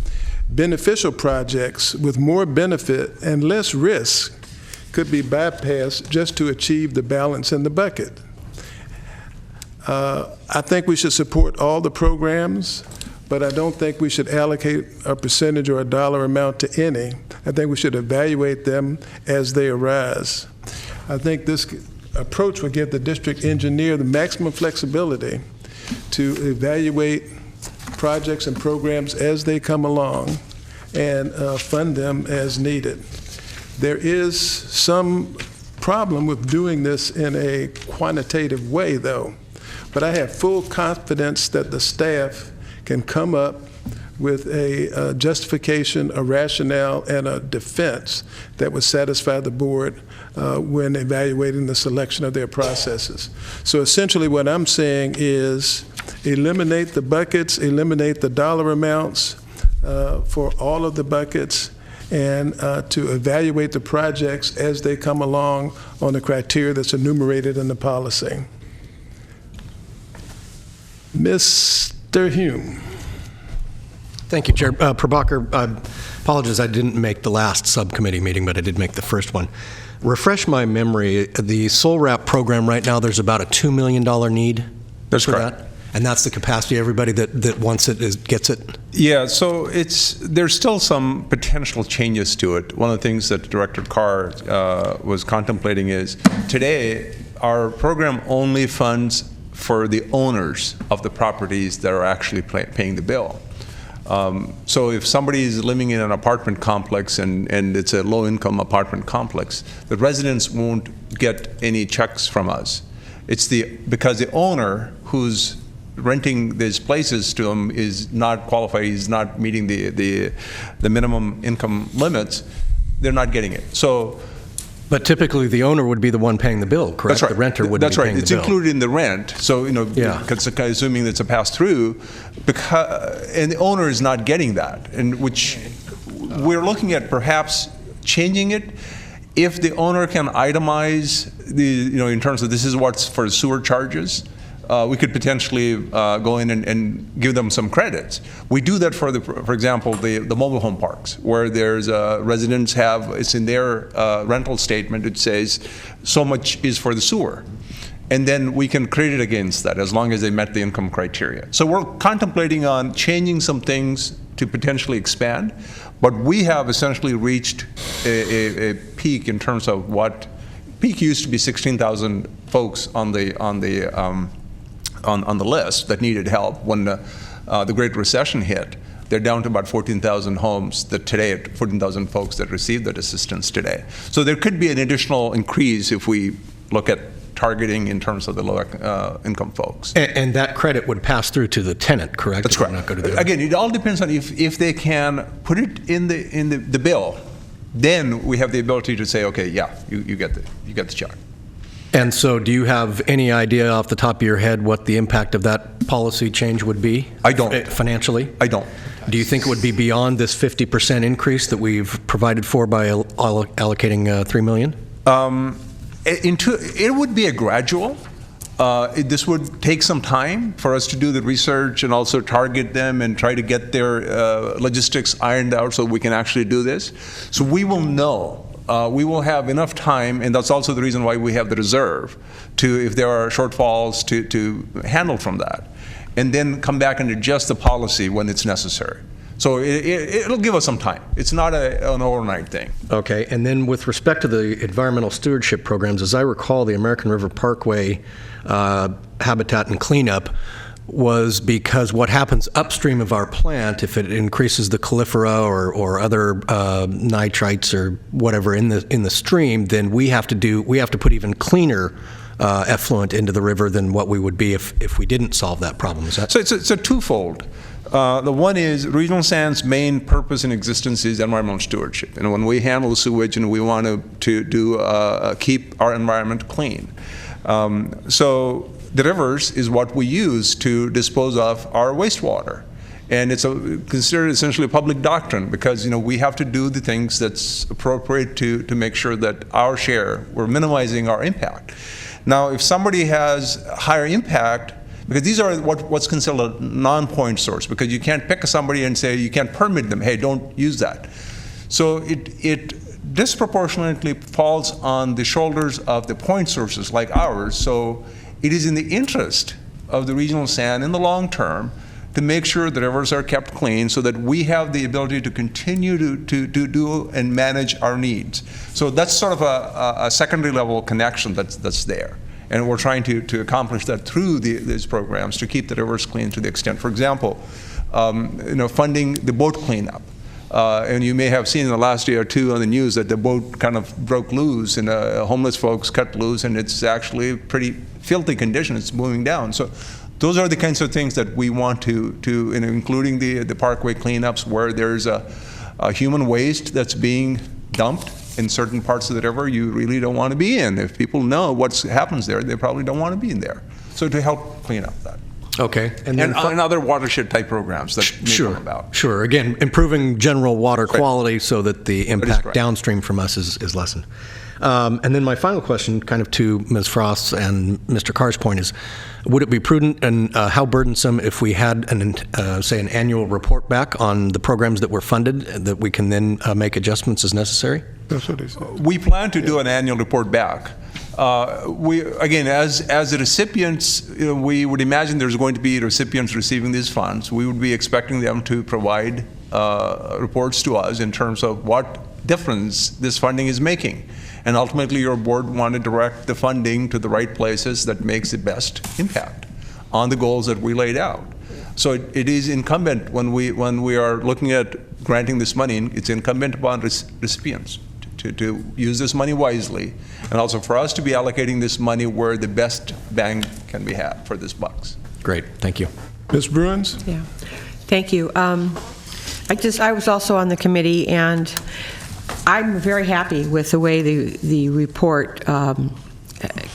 beneficial projects with more benefit and less risk could be bypassed just to achieve the balance in the bucket. I think we should support all the programs, but I don't think we should allocate a percentage or a dollar amount to any. I think we should evaluate them as they arise. I think this approach would give the district engineer the maximum flexibility to evaluate projects and programs as they come along and fund them as needed. There is some problem with doing this in a quantitative way, though, but I have full confidence that the staff can come up with a justification, a rationale, and a defense that would satisfy the board when evaluating the selection of their processes. So essentially what I'm saying is eliminate the buckets, eliminate the dollar amounts for all of the buckets, and to evaluate the projects as they come along on the criteria that's enumerated in the policy. Mr. Hume. Thank you, Chair. Prabhakar, I apologize I didn't make the last subcommittee meeting, but I did make the first one. Refresh my memory, the SOLRAP program right now, there's about a $2 million need That's for correct. that? And that's the capacity, everybody that wants it gets it? Yeah, so there's still some potential changes to it. One of the things that Director Carr was contemplating is today our program only funds for the owners of the properties that are actually paying the bill. So if somebody is living in an apartment complex and it's a low-income apartment complex, the residents won't get any checks from us. It's because the owner who's renting these places to them is not qualified, he's not meeting the minimum income limits, they're not getting it. So. But typically, the owner would be the one paying the bill, correct? That's right. The renter wouldn't be paying the bill. It's included in the rent. So, Yeah. assuming it's a pass-through, and the owner is not getting that, and which we're looking at perhaps changing it. If the owner can itemize in terms of this is what's for sewer charges, we could potentially go in and give them some credits. We do that for example, the mobile home parks, where there's residents it's in their rental statement, it says so much is for the sewer. And then we can credit against that as long as they met the income criteria. So we're contemplating on changing some things to potentially expand, but we have essentially reached a peak in terms of what peak used to be 16,000 folks on the list that needed help when the Great Recession hit. They're down to about 14,000 homes that today, 14,000 folks that receive that assistance today. So there could be an additional increase if we look at targeting in terms of the lower income folks. And that credit would pass through to the tenant, correct? That's correct. Again, it all depends on if they can put it in the bill, then we have the ability to say, okay, yeah, you get the check. And so do you have any idea off the top of your head what the impact of that policy change would be? I don't. Financially? I don't. Do you think it would be beyond this 50% increase that we've provided for by allocating $3 million? It would be a gradual. This would take some time for us to do the research and also target them and try to get their logistics ironed out so we can actually do this. So we will know. We will have enough time, and that's also the reason why we have the reserve, if there are shortfalls, to handle from that, and then come back and adjust the policy when it's necessary. So it'll give us some time. It's not an overnight thing. Okay, and then with respect to the environmental stewardship programs, as I recall, the American River Parkway habitat and cleanup was because what happens upstream of our plant, if it increases the califera or other nitrites or whatever in the stream, then we have to put even cleaner effluent into the river than what we would be if we didn't solve that problem. Is that so? It's a twofold. The one is regional sand's main purpose in existence is environmental stewardship, and when we handle sewage and we want to keep our environment clean, so the rivers is what we use to dispose of our wastewater. And it's considered essentially a public doctrine because, we have to do the things that's appropriate to make sure that our share, we're minimizing our impact. Now, if somebody has higher impact, because these are what's considered a non-point source, because you can't pick somebody and say, you can't permit them, hey, don't use that. So it disproportionately falls on the shoulders of the point sources like ours. So it is in the interest of the regional SAN in the long term to make sure that rivers are kept clean so that we have the ability to continue to do and manage our needs. So that's sort of a secondary level connection that's there. And we're trying to accomplish that through these programs to keep the rivers clean to the extent, for example, funding the boat cleanup. And you may have seen in the last year or two on the news that the boat kind of broke loose and homeless folks cut loose, and it's actually pretty filthy condition. It's moving down. So those are the kinds of things that we want to including the parkway cleanups where there's a human waste that's being dumped in certain parts of the river you really don't want to be in. If people know what happens there, they probably don't want to be in there. So to help clean up that. Okay. And other watershed type programs that may come about. Sure. Again, improving general water quality so that the impact downstream from us is lessened. And then my final question, kind of to Ms. Frost and Mr. Carr's point, is would it be prudent and how burdensome if we had, say, an annual report back on the programs that were funded that we can then make adjustments as necessary? That's what he said. We plan to do an annual report back. Again, as the recipients, we would imagine there's going to be recipients receiving these funds. We would be expecting them to provide reports to us in terms of what difference this funding is making. And ultimately, your board want to direct the funding to the right places that makes the best impact on the goals that we laid out. So it is incumbent when we are looking at granting this money, it's incumbent upon recipients to use this money wisely, and also for us to be allocating this money where the best bang can be had for this bucks. Great, thank you. Ms. Bruins? Yeah, thank you. I was also on the committee, and I'm very happy with the way the report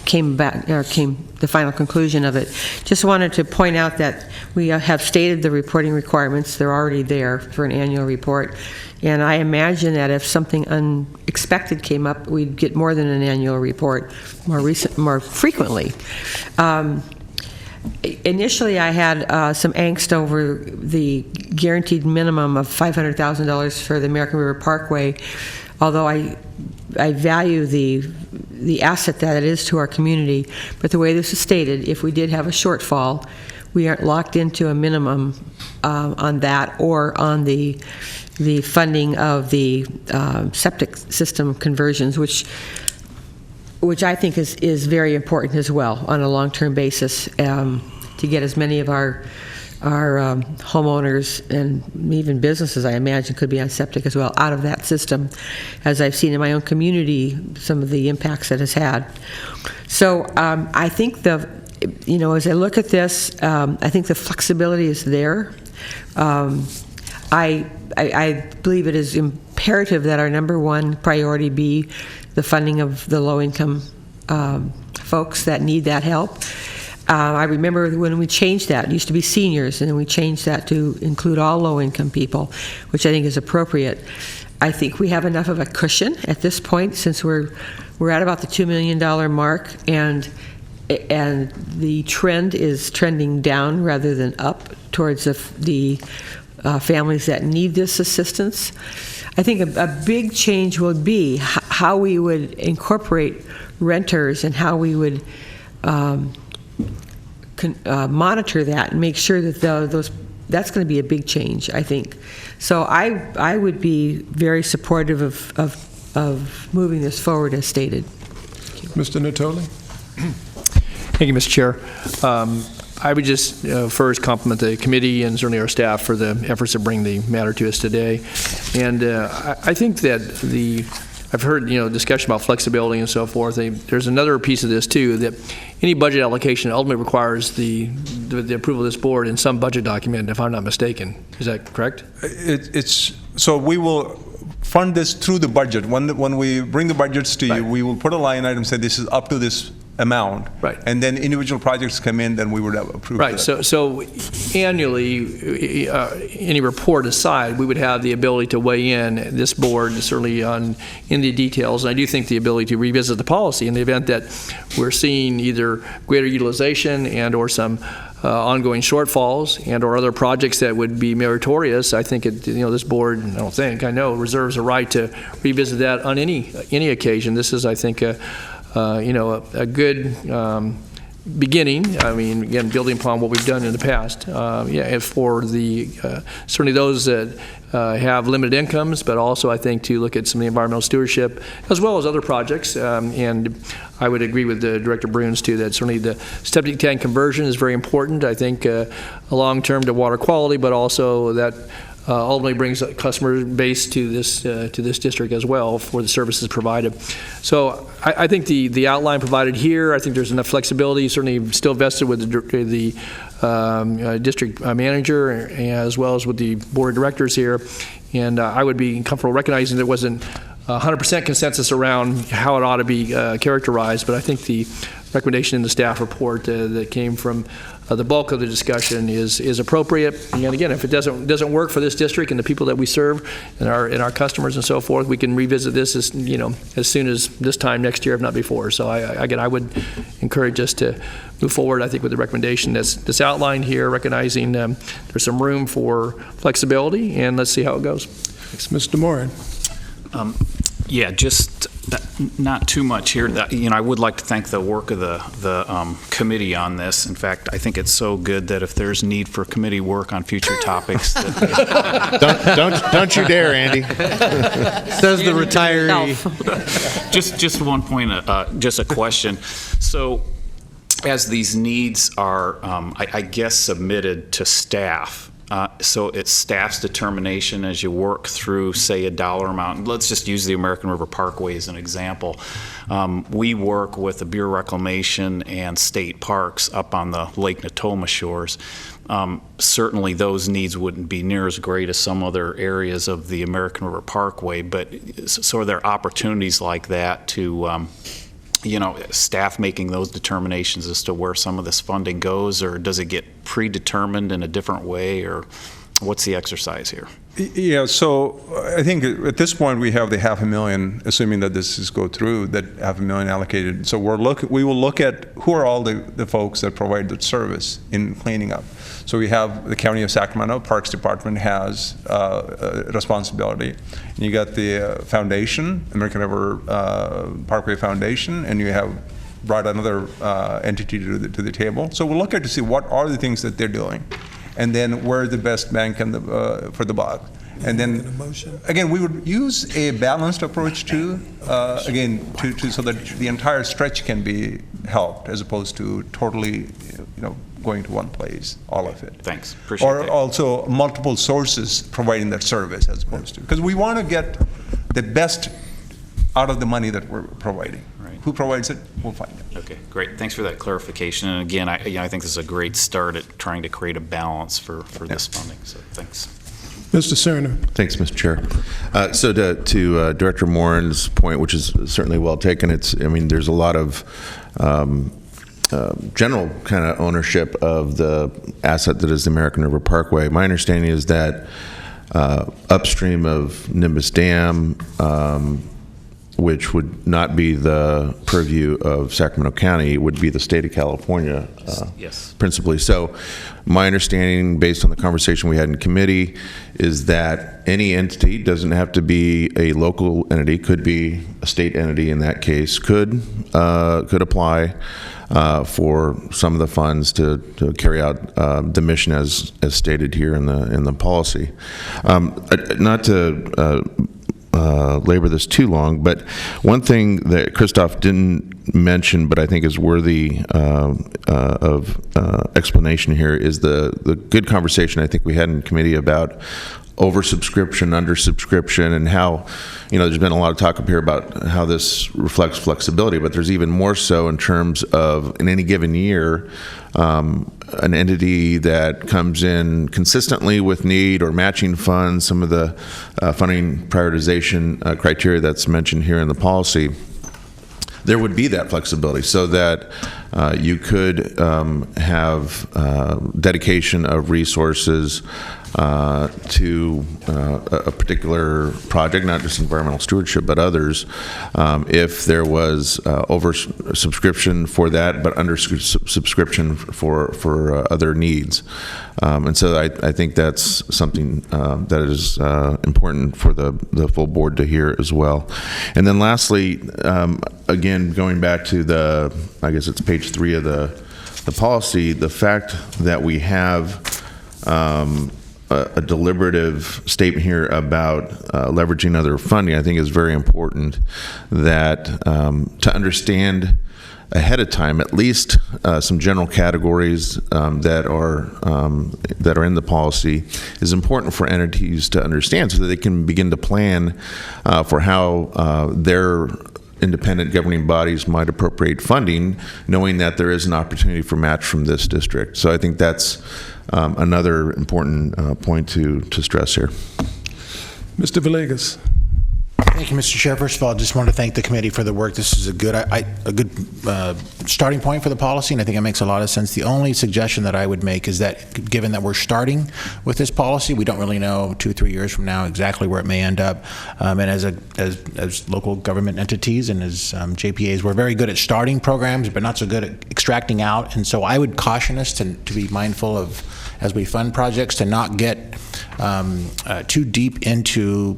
came back, or the final conclusion of it. Just wanted to point out that we have stated the reporting requirements. They're already there for an annual report. And I imagine that if something unexpected came up, we'd get more than an annual report more frequently. Initially, I had some angst over the guaranteed minimum of $500,000 for the American River Parkway, although I value the asset that it is to our community. But the way this is stated, if we did have a shortfall, we aren't locked into a minimum on that or on the funding of the septic system conversions, which I think is very important as well on a long-term basis to get as many of our homeowners and even businesses, I imagine, could be on septic as well, out of that system, as I've seen in my own community some of the impacts that it's had. So I think as I look at this, I think the flexibility is there. I believe it is imperative that our number one priority be the funding of the low-income folks that need that help. I remember when we changed that, it used to be seniors, and then we changed that to include all low-income people, which I think is appropriate. I think we have enough of a cushion at this point, since we're at about the $2 million mark, and the trend is trending down rather than up towards the families that need this assistance. I think a big change would be how we would incorporate renters and how we would monitor that and make sure that that's going to be a big change, I think. So I would be very supportive of moving this forward as stated. Mr. Nottoli? Thank you, Mr. Chair. I would just first compliment the committee and certainly our staff for the efforts to bring the matter to us today. And I think that I've heard discussion about flexibility and so forth. There's another piece of this too, that any budget allocation ultimately requires the approval of this board in some budget document, if I'm not mistaken. Is that correct? So we will fund this through the budget. When we bring the budgets to you, we will put a line item, say this is up to this amount. Right. And then individual projects come in, then we would have approved Right, that. so annually, any report aside, we would have the ability to weigh in, this board, certainly in the details. And I do think the ability to revisit the policy in the event that we're seeing either greater utilization and or some ongoing shortfalls and or other projects that would be meritorious. I think this board, I know, reserves a right to revisit that on any occasion. This is, I think, a good beginning. I mean, again, building upon what we've done in the past. And for certainly those that have limited incomes, but also I think to look at some of the environmental stewardship as well as other projects. And I would agree with Director Bruins too that certainly the septic tank conversion is very important. I think long-term to water quality, but also that ultimately brings a customer base to this district as well for the services provided. So I think the outline provided here, I think there's enough flexibility, certainly still vested with the district manager as well as with the board of directors here. And I would be comfortable recognizing there wasn't 100% consensus around how it ought to be characterized, but I think the recommendation in the staff report that came from the bulk of the discussion is appropriate. And again, if it doesn't work for this district and the people that we serve and our customers and so forth, we can revisit this as soon as this time next year, if not before. So I would encourage us to move forward, I think, with the recommendation that's outlined here, recognizing there's some room for flexibility, and let's see how it goes. Thanks, Mr. Morin. Yeah, just not too much here. I would like to thank the work of the committee on this. In fact, I think it's so good that if there's need for committee work on future topics, don't you dare, Andy. Says the retiree. just one point, just a question. So, as these needs are, I guess, submitted to staff. So it's staff's determination as you work through, say, a dollar amount. Let's just use the American River Parkway as an example. We work with the Bureau of Reclamation and state parks up on the Lake Natoma shores. Certainly those needs wouldn't be near as great as some other areas of the American River Parkway, but so are there opportunities like that to staff making those determinations as to where some of this funding goes, or does it get predetermined in a different way, or what's the exercise here? Yeah, so I think at this point we have the $500,000, assuming that this is go through, that $500,000 allocated. So we will look at who are all the folks that provide the service in cleaning up. So we have the County of Sacramento, Parks Department has a responsibility. And you got the foundation, American River Parkway Foundation, and you have brought another entity to the table. So we'll look at to see what are the things that they're doing, and then where the best bang can for the buck. And then, again, we would use a balanced approach too, again, so that the entire stretch can be helped, as opposed to totally, going to one place, all of it. Thanks, appreciate or that. Also multiple sources providing that service, as opposed to, because we want to get the best out of the money that we're providing. Right. Who provides it, we'll find out. Okay, great. Thanks for that clarification. And again, I think this is a great start at trying to create a balance for this funding. So thanks. Mr. Serna. Thanks, Mr. Chair. So to Director Morin's point, which is certainly well taken, there's a lot of general kind of ownership of the asset that is the American River Parkway. My understanding is that upstream of Nimbus Dam, which would not be the purview of Sacramento County, would be the state of California, yes, principally. So my understanding, based on the conversation we had in committee, is that any entity, doesn't have to be a local entity, could be a state entity in that case, could apply for some of the funds to carry out the mission as stated here in the policy. Not to labor this too long, but one thing that Christoph didn't mention, but I think is worthy of explanation here, is the good conversation I think we had in committee about oversubscription, undersubscription, and how, there's been a lot of talk up here about how this reflects flexibility, but there's even more so in terms of, in any given year, an entity that comes in consistently with need or matching funds, some of the funding prioritization criteria that's mentioned here in the policy. there would be that flexibility so that you could have dedication of resources to a particular project, not just environmental stewardship, but others, if there was over-subscription for that, but under-subscription for other needs. And so I think that's something that is important for the full board to hear as well. And then lastly, again, going back to I guess it's page 3 of the policy, the fact that we have a deliberative statement here about leveraging other funding, I think is very important, that to understand ahead of time at least some general categories that are in the policy is important for entities to understand so that they can begin to plan for how their independent governing bodies might appropriate funding, knowing that there is an opportunity for match from this district. So I think that's another important point to stress here. Mr. Villegas. Thank you, Mr. Chair. First of all, I just want to thank the committee for the work. This is a good starting point for the policy, and I think it makes a lot of sense. The only suggestion that I would make is that, given that we're starting with this policy, we don't really know 2-3 years from now exactly where it may end up. And as local government entities and as JPAs, we're very good at starting programs, but not so good at extracting out. And so I would caution us to be mindful of, as we fund projects, to not get too deep into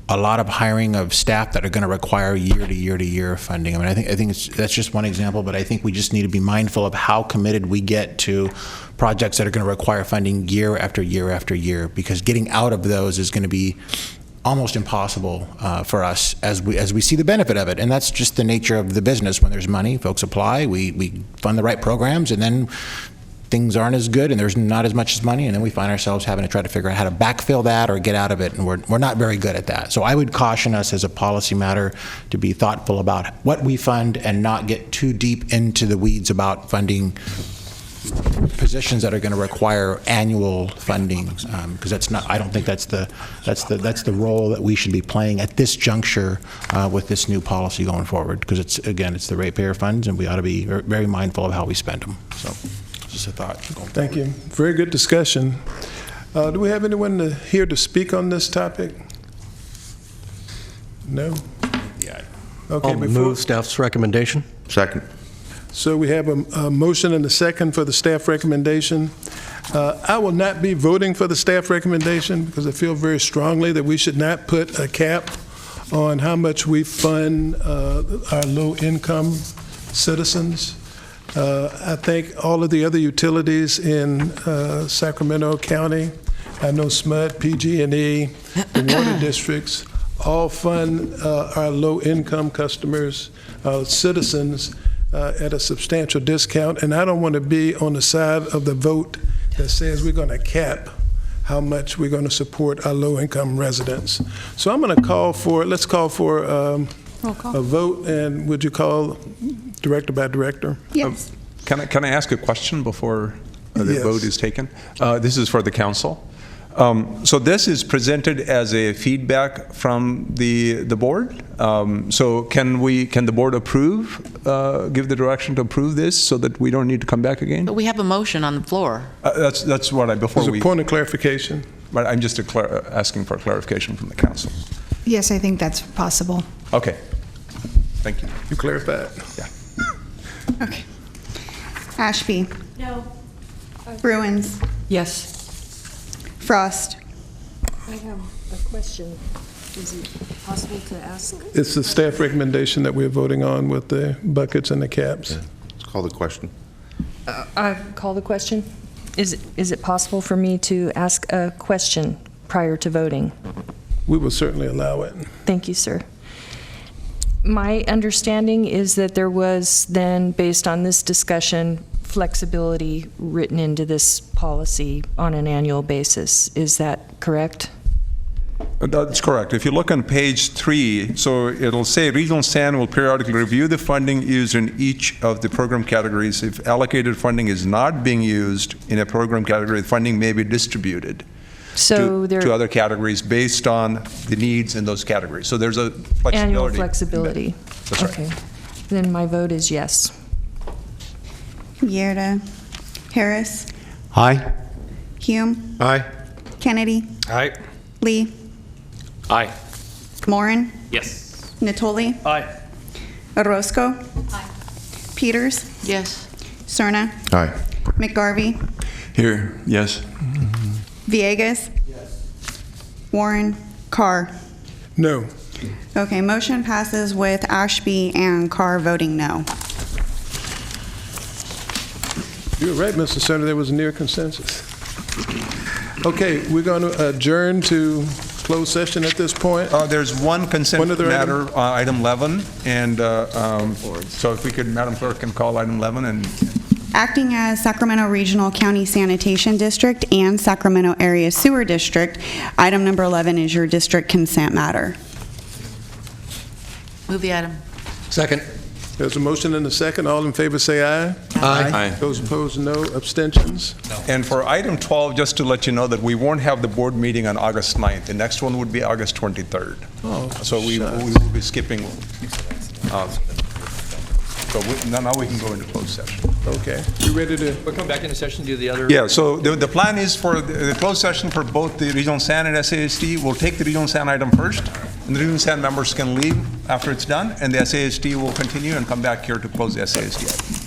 a lot of hiring of staff that are going to require year-to-year funding. I mean, I think that's just one example, but I think we just need to be mindful of how committed we get to projects that are going to require funding year after year after year, because getting out of those is going to be almost impossible for us as we see the benefit of it. And that's just the nature of the business. When there's money, folks apply, we fund the right programs, and then things aren't as good and there's not as much money, and then we find ourselves having to try to figure out how to backfill that or get out of it, and we're not very good at that. So I would caution us as a policy matter to be thoughtful about what we fund and not get too deep into the weeds about funding positions that are going to require annual funding, because that's not. I don't think that's the role that we should be playing at this juncture with this new policy going forward. Because it's the ratepayer funds, and we ought to be very mindful of how we spend them. So. Just a thought. Thank you. Very good discussion. Do we have anyone here to speak on this topic? No? Yeah. Okay, I'll move staff's recommendation. Second. So we have a motion and a second for the staff recommendation. I will not be voting for the staff recommendation because I feel very strongly that we should not put a cap on how much we fund our low-income citizens. I think all of the other utilities in Sacramento County, I know SMUD, PG&E, the water districts, all fund our low-income customers, citizens, at a substantial discount. And I don't want to be on the side of the vote that says we're going to cap how much we're going to support our low-income residents. So I'm going to call for, let's call for a vote, and would you call director by director? Yes. Can I ask a question before the vote is taken? This is for the council. So this is presented as a feedback from the board. So can the board approve, give the direction to approve this so that we don't need to come back again? But we have a motion on the floor. That's what There's a point of clarification. But I'm just asking for clarification from the council. Yes, I think that's possible. Okay. Thank you. You clarified. Yeah. Okay. Ashby. No. Bruins. Yes. Frost. I have a question. Is it possible to ask? It's the staff recommendation that we're voting on with the buckets and the caps. Yeah. Let's call the question. I call the question. Is it possible for me to ask a question prior to voting? We will certainly allow it. Thank you, sir. My understanding is that there was then, based on this discussion, flexibility written into this policy on an annual basis. Is that correct? That's correct. If you look on page 3, so it'll say Regional SAN will periodically review the funding used in each of the program categories. If allocated funding is not being used in a program category, the funding may be distributed to other categories based on the needs in those categories. So there's a flexibility. Annual flexibility. That's right. Okay. then my vote is yes. Guerra. Harris. Aye. Hume. Aye. Kennedy. Aye. Lee. Aye. Morin. Yes. Nottoli. Aye. Orozco. Peters. Yes. Serna. Aye. McGarvey. Here, yes. Villegas. Warren. Carr. No. Okay, motion passes with Ashby and Carr voting no. You were right, Mr. Senator, there was a near consensus. Okay, we're going to adjourn to closed session at this point. There's one consent One other matter, item 11, and so if we could, Madam Clerk, can call item 11 and Acting as Sacramento Regional County Sanitation District and Sacramento Area Sewer District, item number 11 is your district consent matter. Move the item. Second. There's a motion and a second. All in favor say aye. Aye. Those opposed, no. Abstentions? And for item 12, just to let you know that we won't have the board meeting on August 9th. The next one would be August 23rd. Oh, So we shucks. will be skipping. So now we can go into closed session. Okay. You ready to? We'll come back into session, do the other. Yeah, so the plan is for the closed session for both the Regional San and SASD. We'll take the Regional San item first, and the Regional San members can leave after it's done, and the SASD will continue and come back here to close the SASD item.